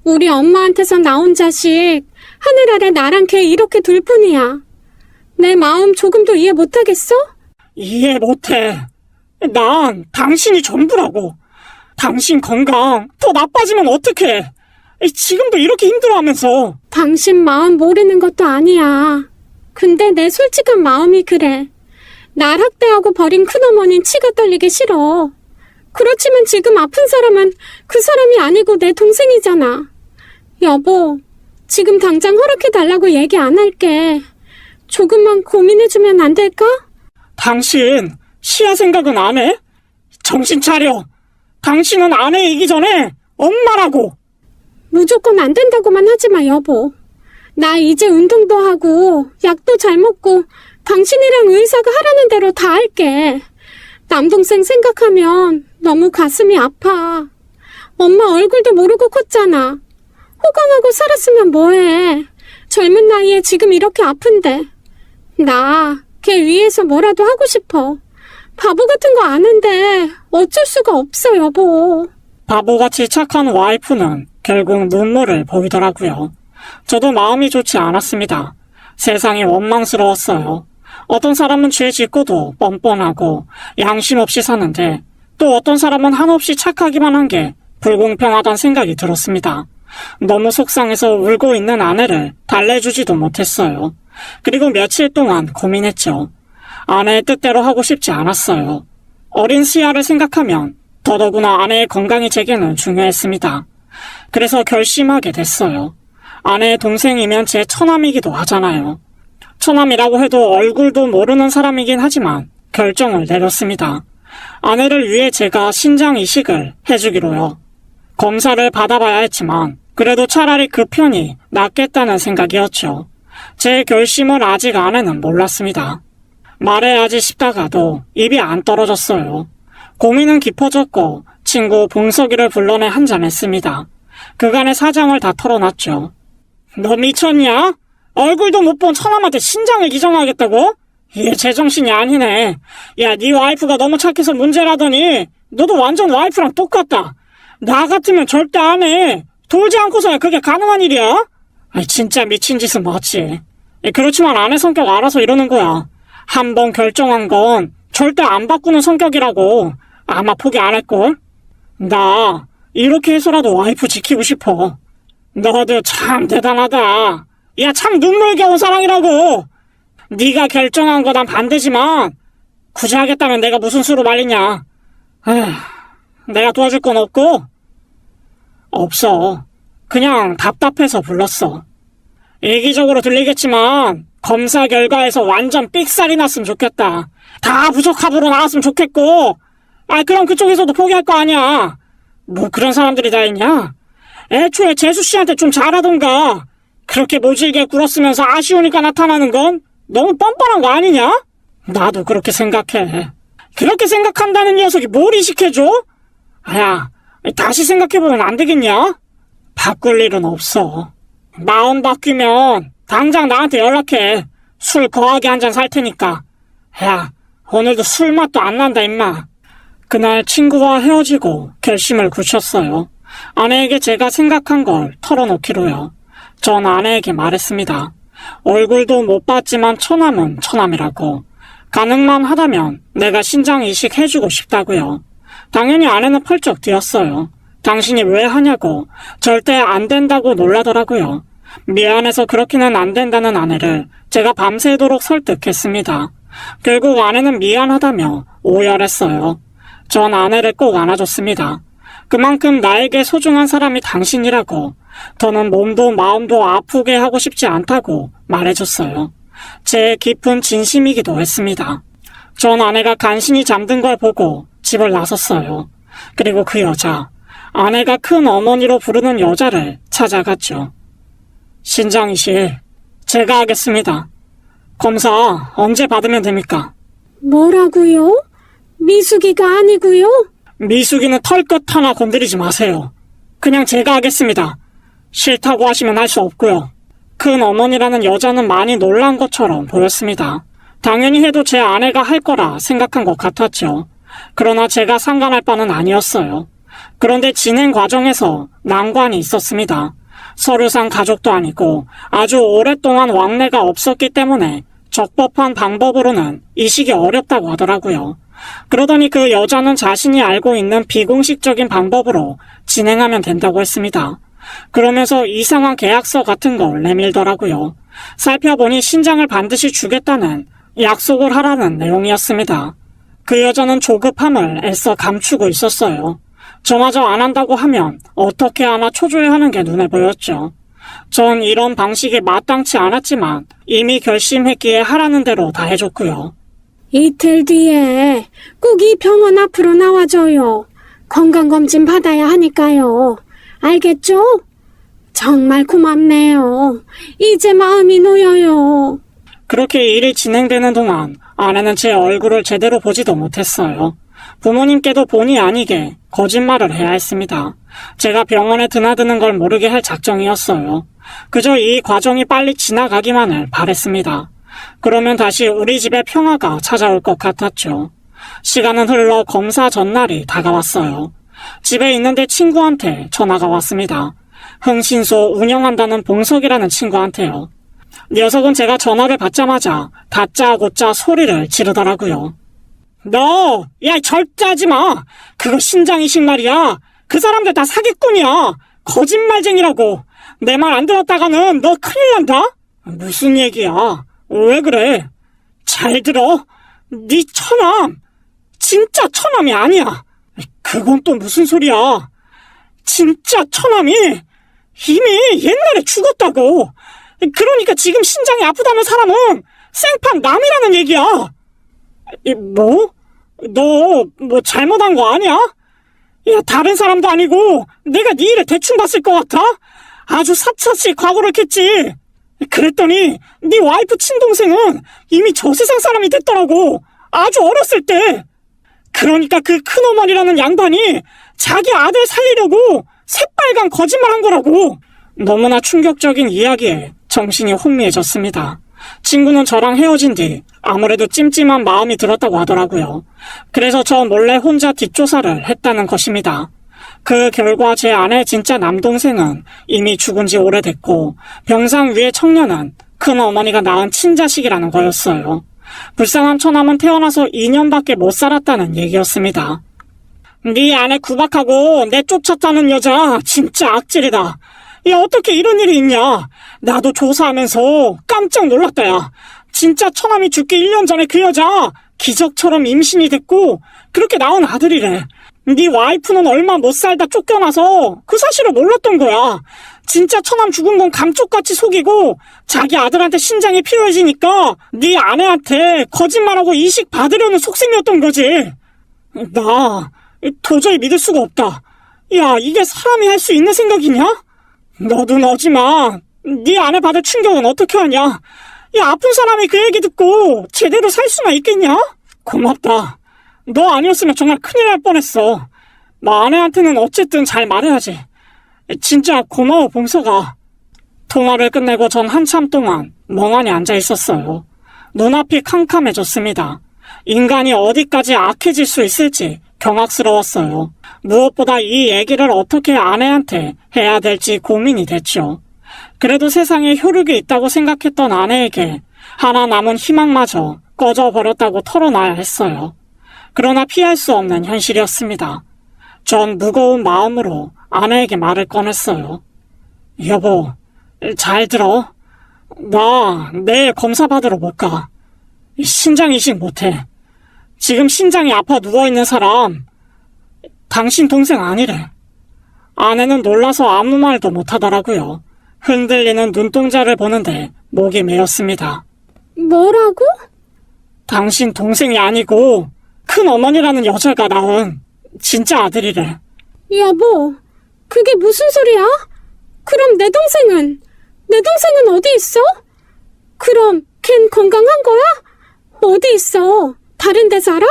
우리 엄마한테서 나온 자식, 하늘 아래 나랑 걔 이렇게 둘 뿐이야. 내 마음 조금도 이해 못하겠어? 이해 못해. 난 당신이 전부라고. 당신 건강 더 나빠지면 어떡해. 지금도 이렇게 힘들어하면서. 당신 마음 모르는 것도 아니야. 근데 내 솔직한 마음이 그래. 날 학대하고 버린 큰어머니는 치가 떨리기 싫어. 그렇지만 지금 아픈 사람은 그 사람이 아니고 내 동생이잖아. 여보, 지금 당장 허락해달라고 얘기 안 할게. 조금만 고민해주면 안 될까? 당신 시야 생각은 안 해? 정신 차려. 당신은 아내이기 전에 엄마라고. 무조건 안 된다고만 하지 마, 여보. 나 이제 운동도 하고 약도 잘 먹고 당신이랑 의사가 하라는 대로 다 할게. 남동생 생각하면 너무 가슴이 아파. 엄마 얼굴도 모르고 컸잖아. 호강하고 살았으면 뭐해. 젊은 나이에 지금 이렇게 아픈데. 나 걔 위해서 뭐라도 하고 싶어. 바보 같은 거 아는데 어쩔 수가 없어, 여보. 바보같이 착한 와이프는 결국 눈물을 보이더라고요. 저도 마음이 좋지 않았습니다. 세상이 원망스러웠어요. 어떤 사람은 죄 짓고도 뻔뻔하고 양심 없이 사는데 또 어떤 사람은 한없이 착하기만 한 게 불공평하다는 생각이 들었습니다. 너무 속상해서 울고 있는 아내를 달래주지도 못했어요. 그리고 며칠 동안 고민했죠. 아내의 뜻대로 하고 싶지 않았어요. 어린 시야를 생각하면 더더구나 아내의 건강이 제게는 중요했습니다. 그래서 결심하게 됐어요. 아내의 동생이면 제 처남이기도 하잖아요. 처남이라고 해도 얼굴도 모르는 사람이긴 하지만 결정을 내렸습니다. 아내를 위해 제가 신장 이식을 해주기로요. 검사를 받아봐야 했지만 그래도 차라리 그 편이 낫겠다는 생각이었죠. 제 결심을 아직 아내는 몰랐습니다. 말해야지 싶다가도 입이 안 떨어졌어요. 고민은 깊어졌고 친구 봉석이를 불러내 한잔했습니다. 그간의 사정을 다 털어놨죠. 너 미쳤냐? 얼굴도 못 본 처남한테 신장을 기증하겠다고? 얘 제정신이 아니네. 야, 네 와이프가 너무 착해서 문제라더니 너도 완전 와이프랑 똑같다. 나 같으면 절대 안 해. 돌지 않고서야 그게 가능한 일이야? 아이, 진짜 미친 짓은 맞지. 그렇지만 아내 성격 알아서 이러는 거야. 한 번 결정한 건 절대 안 바꾸는 성격이라고. 아마 포기 안 할걸? 나 이렇게 해서라도 와이프 지키고 싶어. 너도 참 대단하다. 야, 참 눈물겨운 사랑이라고. 네가 결정한 거 난 반대지만 굳이 하겠다면 내가 무슨 수로 말리냐. 에휴, 내가 도와줄 건 없고? 없어. 그냥 답답해서 불렀어. 이기적으로 들리겠지만 검사 결과에서 완전 삑살이 났으면 좋겠다. 다 부적합으로 나왔으면 좋겠고. 그럼 그쪽에서도 포기할 거 아니야. 뭐 그런 사람들이 다 있냐? 애초에 재수씨한테 좀 잘하던가. 그렇게 모질게 굴었으면서 아쉬우니까 나타나는 건 너무 뻔뻔한 거 아니냐? 나도 그렇게 생각해. 그렇게 생각한다는 녀석이 뭘 이식해줘? 야, 다시 생각해보면 안 되겠냐? 바꿀 일은 없어. 마음 바뀌면 당장 나한테 연락해. 술 거하게 한 잔 살 테니까. 야, 오늘도 술 맛도 안 난다 임마. 그날 친구와 헤어지고 결심을 굳혔어요. 아내에게 제가 생각한 걸 털어놓기로요. 전 아내에게 말했습니다. 얼굴도 못 봤지만 처남은 처남이라고. 가능만 하다면 내가 신장 이식 해주고 싶다고요. 당연히 아내는 펄쩍 뛰었어요. 당신이 왜 하냐고. 절대 안 된다고 놀라더라고요. 미안해서 그렇게는 안 된다는 아내를 제가 밤새도록 설득했습니다. 결국 아내는 미안하다며 오열했어요. 전 아내를 꼭 안아줬습니다. 그만큼 나에게 소중한 사람이 당신이라고. 더는 몸도 마음도 아프게 하고 싶지 않다고 말해줬어요. 제 깊은 진심이기도 했습니다. 전 아내가 간신히 잠든 걸 보고 집을 나섰어요. 그리고 그 여자, 아내가 큰 어머니로 부르는 여자를 찾아갔죠. 신장이식, 제가 하겠습니다. 검사 언제 받으면 됩니까? 뭐라고요? 미숙이가 아니고요? 미숙이는 털끝 하나 건드리지 마세요. 그냥 제가 하겠습니다. 싫다고 하시면 할 수 없고요. 큰 어머니라는 여자는 많이 놀란 것처럼 보였습니다. 당연히 해도 제 아내가 할 거라 생각한 것 같았죠. 그러나 제가 상관할 바는 아니었어요. 그런데 진행 과정에서 난관이 있었습니다. 서류상 가족도 아니고 아주 오랫동안 왕래가 없었기 때문에 적법한 방법으로는 이식이 어렵다고 하더라고요. 그러더니 그 여자는 자신이 알고 있는 비공식적인 방법으로 진행하면 된다고 했습니다. 그러면서 이상한 계약서 같은 걸 내밀더라고요. 살펴보니 신장을 반드시 주겠다는 약속을 하라는 내용이었습니다. 그 여자는 조급함을 애써 감추고 있었어요. 저마저 안 한다고 하면 어떻게 하나 초조해하는 게 눈에 보였죠. 전 이런 방식이 마땅치 않았지만 이미 결심했기에 하라는 대로 다 해줬고요. 이틀 뒤에 꼭 이 병원 앞으로 나와줘요. 건강검진 받아야 하니까요. 알겠죠? 정말 고맙네요. 이제 마음이 놓여요. 그렇게 일이 진행되는 동안 아내는 제 얼굴을 제대로 보지도 못했어요. 부모님께도 본의 아니게 거짓말을 해야 했습니다. 제가 병원에 드나드는 걸 모르게 할 작정이었어요. 그저 이 과정이 빨리 지나가기만을 바랬습니다. 그러면 다시 우리 집에 평화가 찾아올 것 같았죠. 시간은 흘러 검사 전날이 다가왔어요. 집에 있는데 친구한테 전화가 왔습니다. 흥신소 운영한다는 봉석이라는 친구한테요. 녀석은 제가 전화를 받자마자 다짜고짜 소리를 지르더라고요. 너, 야, 절대 하지 마. 그거 신장이식 말이야. 그 사람들 다 사기꾼이야. 거짓말쟁이라고. 내 말 안 들었다가는 너 큰일 난다? 무슨 얘기야? 왜 그래? 잘 들어. 네 처남. 진짜 처남이 아니야. 그건 또 무슨 소리야. 진짜 처남이 이미 옛날에 죽었다고. 그러니까 지금 신장이 아프다는 사람은 생판 남이라는 얘기야. 뭐? 너 뭐 잘못한 거 아니야? 야, 다른 사람도 아니고 내가 네 일을 대충 봤을 것 같아? 아주 샅샅이 과거를 캤지. 그랬더니 네 와이프 친동생은 이미 저 세상 사람이 됐더라고. 아주 어렸을 때. 그러니까 그 큰어머니라는 양반이 자기 아들 살리려고 새빨간 거짓말한 거라고. 너무나 충격적인 이야기에 정신이 혼미해졌습니다. 친구는 저랑 헤어진 뒤 아무래도 찜찜한 마음이 들었다고 하더라고요. 그래서 저 몰래 혼자 뒷조사를 했다는 것입니다. 그 결과 제 아내 진짜 남동생은 이미 죽은 지 오래됐고 병상 위의 청년은 큰어머니가 낳은 친자식이라는 거였어요. 불쌍한 처남은 태어나서 2년밖에 못 살았다는 얘기였습니다. 네 아내 구박하고 내쫓았다는 여자 진짜 악질이다. 야, 어떻게 이런 일이 있냐? 나도 조사하면서 깜짝 놀랐다, 야. 진짜 처남이 죽기 1년 전에 그 여자 기적처럼 임신이 됐고 그렇게 낳은 아들이래. 네 와이프는 얼마 못 살다 쫓겨나서 그 사실을 몰랐던 거야. 진짜 처남 죽은 건 감쪽같이 속이고 자기 아들한테 신장이 필요해지니까 네 아내한테 거짓말하고 이식 받으려는 속셈이었던 거지. 나 도저히 믿을 수가 없다. 야, 이게 사람이 할 수 있는 생각이냐? 너도 너지만 네 아내 받을 충격은 어떻게 하냐? 야, 아픈 사람이 그 얘기 듣고 제대로 살 수나 있겠냐? 고맙다. 너 아니었으면 정말 큰일 날 뻔했어. 나 아내한테는 어쨌든 잘 말해야지. 진짜 고마워, 봉서가. 통화를 끝내고 전 한참 동안 멍하니 앉아 있었어요. 눈앞이 캄캄해졌습니다. 인간이 어디까지 악해질 수 있을지 경악스러웠어요. 무엇보다 이 얘기를 어떻게 아내한테 해야 될지 고민이 됐죠. 그래도 세상에 효력이 있다고 생각했던 아내에게 하나 남은 희망마저 꺼져버렸다고 털어놔야 했어요. 그러나 피할 수 없는 현실이었습니다. 전 무거운 마음으로 아내에게 말을 꺼냈어요. 여보, 잘 들어. 나 내일 검사 받으러 못 가. 신장 이식 못해. 지금 신장이 아파 누워있는 사람 당신 동생 아니래. 아내는 놀라서 아무 말도 못하더라고요. 흔들리는 눈동자를 보는데 목이 메었습니다. 뭐라고? 당신 동생이 아니고 큰어머니라는 여자가 낳은 진짜 아들이래. 여보, 그게 무슨 소리야? 그럼 내 동생은 어디 있어? 그럼 걘 건강한 거야? 어디 있어? 다른 데 살아?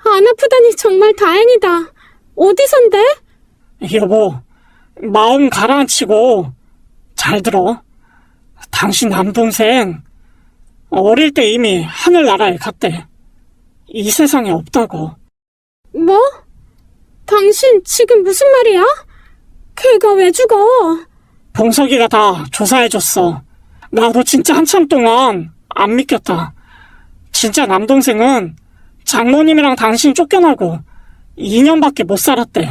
안 아프다니 정말 다행이다. 어디선데? 여보, 마음 가라앉히고 잘 들어. 당신 남동생 어릴 때 이미 하늘나라에 갔대. 이 세상에 없다고. 뭐? 당신 지금 무슨 말이야? 걔가 왜 죽어? 봉석이가 다 조사해줬어. 나도 진짜 한참 동안 안 믿겼다. 진짜 남동생은 장모님이랑 당신 쫓겨나고 2년밖에 못 살았대.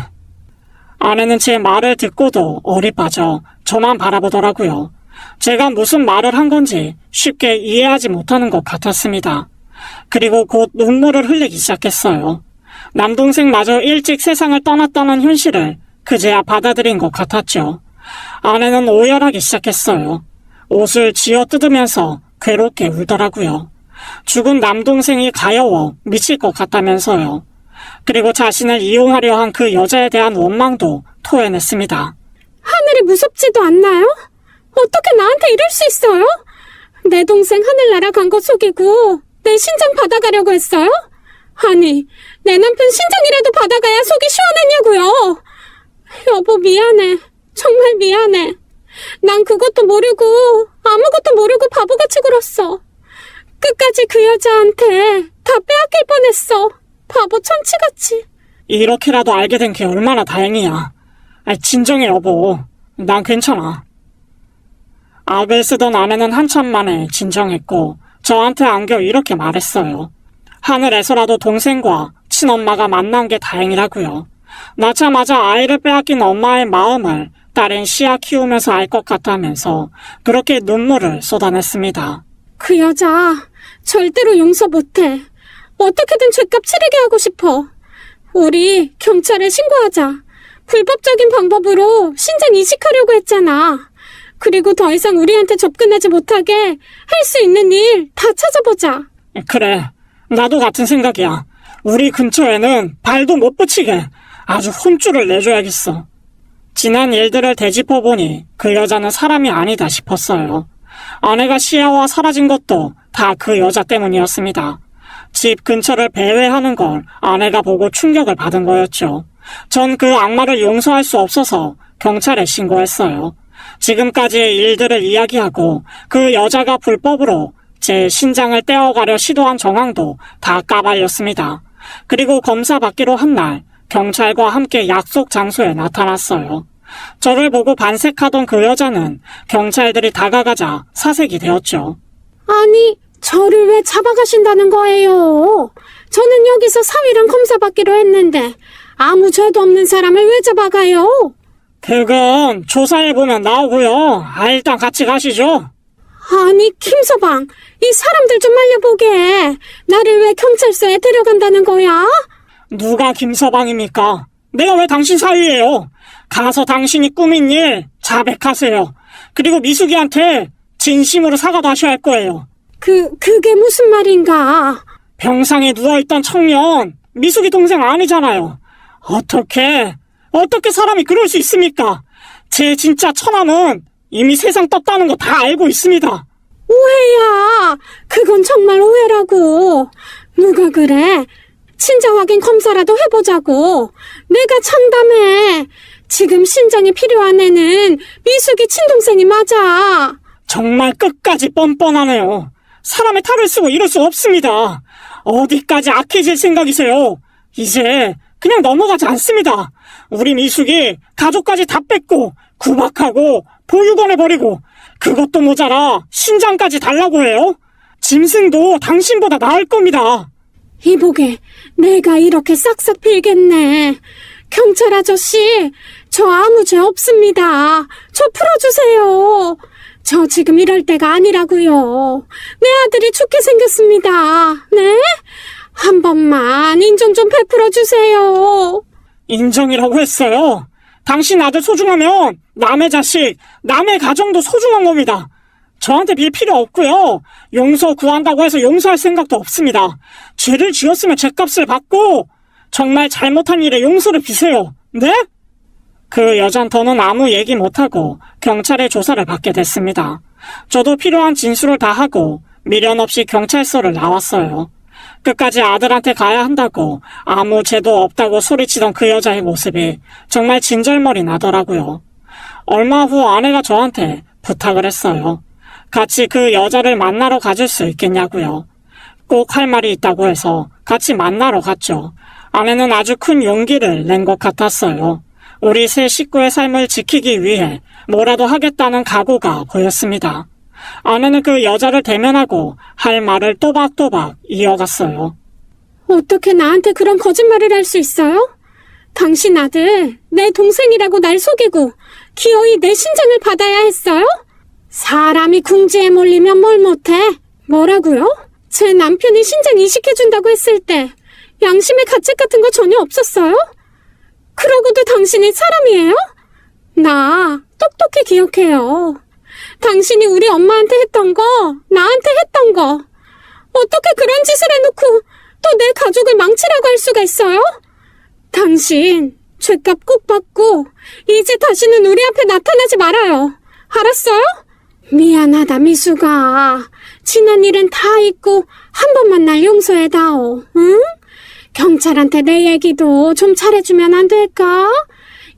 아내는 제 말을 듣고도 얼이 빠져 저만 바라보더라고요. 제가 무슨 말을 한 건지 쉽게 이해하지 못하는 것 같았습니다. 그리고 곧 눈물을 흘리기 시작했어요. 남동생마저 일찍 세상을 떠났다는 현실을 그제야 받아들인 것 같았죠. 아내는 오열하기 시작했어요. 옷을 쥐어 뜯으면서 괴롭게 울더라고요. 죽은 남동생이 가여워 미칠 것 같다면서요. 그리고 자신을 이용하려 한 그 여자에 대한 원망도 토해냈습니다. 하늘이 무섭지도 않나요? 어떻게 나한테 이럴 수 있어요? 내 동생 하늘나라 간 거 속이고 내 신장 받아가려고 했어요? 아니, 내 남편 신장이라도 받아가야 속이 시원했냐고요. 여보, 미안해. 정말 미안해. 난 그것도 모르고 아무것도 모르고 바보같이 굴었어. 끝까지 그 여자한테 다 빼앗길 뻔했어. 바보 천치같이. 이렇게라도 알게 된 게 얼마나 다행이야. 진정해 여보. 난 괜찮아. 악을 쓰던 아내는 한참 만에 진정했고 저한테 안겨 이렇게 말했어요. 하늘에서라도 동생과 친엄마가 만난 게 다행이라고요. 낳자마자 아이를 빼앗긴 엄마의 마음을 딸은 씨앗 키우면서 알 것 같다면서 그렇게 눈물을 쏟아냈습니다. 그 여자 절대로 용서 못해. 어떻게든 죗값 치르게 하고 싶어. 우리 경찰에 신고하자. 불법적인 방법으로 신장 이식하려고 했잖아. 그리고 더 이상 우리한테 접근하지 못하게 할 수 있는 일 다 찾아보자. 그래, 나도 같은 생각이야. 우리 근처에는 발도 못 붙이게 아주 혼쭐을 내줘야겠어. 지난 일들을 되짚어보니 그 여자는 사람이 아니다 싶었어요. 아내가 시야와 사라진 것도 다 그 여자 때문이었습니다. 집 근처를 배회하는 걸 아내가 보고 충격을 받은 거였죠. 전 그 악마를 용서할 수 없어서 경찰에 신고했어요. 지금까지의 일들을 이야기하고 그 여자가 불법으로 제 신장을 떼어가려 시도한 정황도 다 까발렸습니다. 그리고 검사 받기로 한 날 경찰과 함께 약속 장소에 나타났어요. 저를 보고 반색하던 그 여자는 경찰들이 다가가자 사색이 되었죠. 아니, 저를 왜 잡아가신다는 거예요? 저는 여기서 사위랑 검사 받기로 했는데 아무 죄도 없는 사람을 왜 잡아가요? 그건 조사해보면 나오고요. 일단 같이 가시죠. 아니, 김서방, 이 사람들 좀 말려보게. 나를 왜 경찰서에 데려간다는 거야? 누가 김서방입니까? 내가 왜 당신 사위예요? 가서 당신이 꾸민 일 자백하세요. 그리고 미숙이한테 진심으로 사과도 하셔야 할 거예요. 그게 무슨 말인가? 병상에 누워있던 청년, 미숙이 동생 아니잖아요. 어떻게 사람이 그럴 수 있습니까? 제 진짜 처남은 이미 세상 떴다는 거 다 알고 있습니다. 오해야. 그건 정말 오해라고. 누가 그래? 친자 확인 검사라도 해보자고. 내가 참담해. 지금 신장이 필요한 애는 미숙이 친동생이 맞아. 정말 끝까지 뻔뻔하네요. 사람의 탈을 쓰고 이럴 수 없습니다. 어디까지 악해질 생각이세요? 이제 그냥 넘어가지 않습니다. 우리 미숙이 가족까지 다 뺏고 구박하고 보육원에 버리고 그것도 모자라 신장까지 달라고 해요? 짐승도 당신보다 나을 겁니다. 이보게, 내가 이렇게 싹싹 빌겠네. 경찰 아저씨, 저 아무 죄 없습니다. 저 풀어주세요. 저 지금 이럴 때가 아니라고요. 내 아들이 죽게 생겼습니다. 네? 한 번만 인정 좀 베풀어주세요. 인정이라고 했어요. 당신 아들 소중하면 남의 자식, 남의 가정도 소중한 겁니다. 저한테 빌 필요 없고요. 용서 구한다고 해서 용서할 생각도 없습니다. 죄를 지었으면 죄값을 받고 정말 잘못한 일에 용서를 비세요. 네? 그 여잔 더는 아무 얘기 못하고 경찰의 조사를 받게 됐습니다. 저도 필요한 진술을 다 하고 미련 없이 경찰서를 나왔어요. 끝까지 아들한테 가야 한다고 아무 죄도 없다고 소리치던 그 여자의 모습이 정말 진절머리 나더라고요. 얼마 후 아내가 저한테 부탁을 했어요. 같이 그 여자를 만나러 가줄 수 있겠냐고요. 꼭 할 말이 있다고 해서 같이 만나러 갔죠. 아내는 아주 큰 용기를 낸 것 같았어요. 우리 세 식구의 삶을 지키기 위해 뭐라도 하겠다는 각오가 보였습니다. 아내는 그 여자를 대면하고 할 말을 또박또박 이어갔어요. 어떻게 나한테 그런 거짓말을 할 수 있어요? 당신 아들, 내 동생이라고 날 속이고 기어이 내 신장을 받아야 했어요? 사람이 궁지에 몰리면 뭘 못해? 뭐라고요? 제 남편이 신장 이식해준다고 했을 때 양심의 가책 같은 거 전혀 없었어요? 그러고도 당신이 사람이에요? 나 똑똑히 기억해요. 당신이 우리 엄마한테 했던 거, 나한테 했던 거. 어떻게 그런 짓을 해놓고 또 내 가족을 망치라고 할 수가 있어요? 당신 죗값 꼭 받고 이제 다시는 우리 앞에 나타나지 말아요. 알았어요? 미안하다 미수가. 지난 일은 다 잊고 한 번만 날 용서해다오. 응? 경찰한테 내 얘기도 좀 잘해주면 안 될까?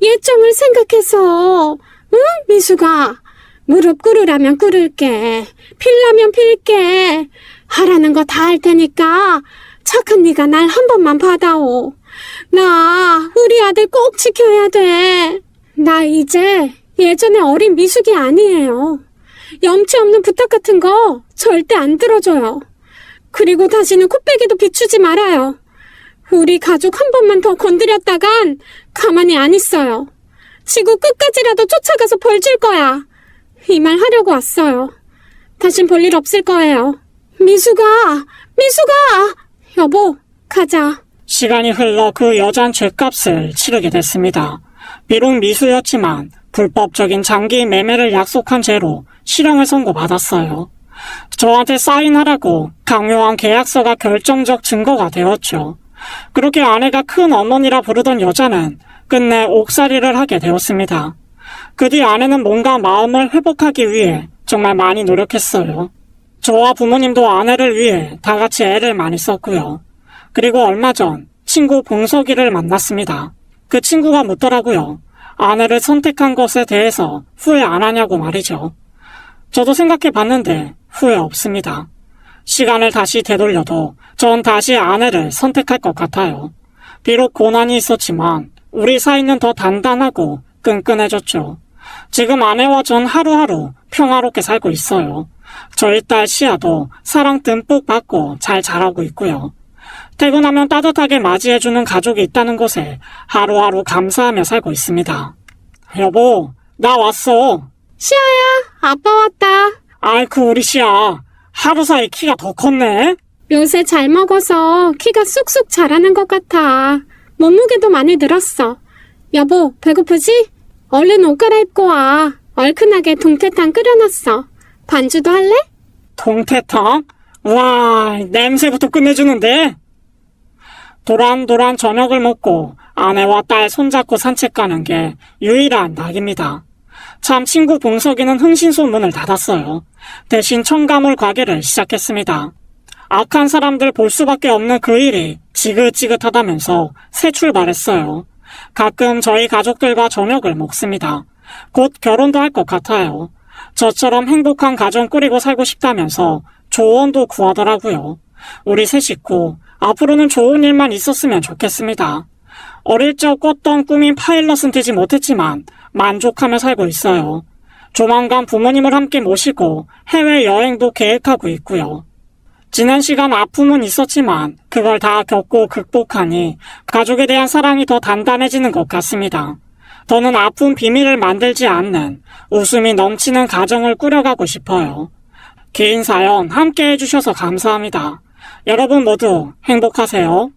예정을 생각해서. 응? 미수가. 무릎 꿇으라면 꿇을게. 필라면 필게. 하라는 거 다 할 테니까 착한 네가 날 한 번만 받아오. 나 우리 아들 꼭 지켜야 돼. 나 이제 예전에 어린 미숙이 아니에요. 염치 없는 부탁 같은 거 절대 안 들어줘요. 그리고 다시는 코빼기도 비추지 말아요. 우리 가족 한 번만 더 건드렸다간 가만히 안 있어요. 지구 끝까지라도 쫓아가서 벌 줄 거야. 이 말 하려고 왔어요. 다신 볼 일 없을 거예요. 미숙아! 여보, 가자. 시간이 흘러 그 여잔 죗값을 치르게 됐습니다. 비록 미수였지만 불법적인 장기 매매를 약속한 죄로 실형을 선고받았어요. 저한테 사인하라고 강요한 계약서가 결정적 증거가 되었죠. 그렇게 아내가 큰 어머니라 부르던 여자는 끝내 옥살이를 하게 되었습니다. 그 뒤 아내는 뭔가 마음을 회복하기 위해 정말 많이 노력했어요. 저와 부모님도 아내를 위해 다 같이 애를 많이 썼고요. 그리고 얼마 전 친구 봉석이를 만났습니다. 그 친구가 묻더라고요. 아내를 선택한 것에 대해서 후회 안 하냐고 말이죠. 저도 생각해 봤는데 후회 없습니다. 시간을 다시 되돌려도 전 다시 아내를 선택할 것 같아요. 비록 고난이 있었지만 우리 사이는 더 단단하고 끈끈해졌죠. 지금 아내와 전 하루하루 평화롭게 살고 있어요. 저희 딸 시아도 사랑 듬뿍 받고 잘 자라고 있고요. 퇴근하면 따뜻하게 맞이해주는 가족이 있다는 것에 하루하루 감사하며 살고 있습니다. 여보, 나 왔어. 시아야, 아빠 왔다. 아이쿠 우리 시아, 하루 사이 키가 더 컸네. 요새 잘 먹어서 키가 쑥쑥 자라는 것 같아. 몸무게도 많이 늘었어. 여보, 배고프지? 얼른 옷 갈아입고 와. 얼큰하게 동태탕 끓여놨어. 반주도 할래? 동태탕? 와, 냄새부터 끝내주는데? 도란도란 저녁을 먹고 아내와 딸 손잡고 산책 가는 게 유일한 낙입니다. 참 친구 봉석이는 흥신소문을 닫았어요. 대신 첨가물 가게를 시작했습니다. 악한 사람들 볼 수밖에 없는 그 일이 지긋지긋하다면서 새 출발했어요. 가끔 저희 가족들과 저녁을 먹습니다. 곧 결혼도 할 것 같아요. 저처럼 행복한 가정 꾸리고 살고 싶다면서 조언도 구하더라고요. 우리 세 식구, 앞으로는 좋은 일만 있었으면 좋겠습니다. 어릴 적 꿨던 꿈인 파일럿은 되지 못했지만 만족하며 살고 있어요. 조만간 부모님을 함께 모시고 해외여행도 계획하고 있고요. 지난 시간 아픔은 있었지만 그걸 다 겪고 극복하니 가족에 대한 사랑이 더 단단해지는 것 같습니다. 더는 아픈 비밀을 만들지 않는 웃음이 넘치는 가정을 꾸려가고 싶어요. 긴 사연 함께 해주셔서 감사합니다. 여러분 모두 행복하세요.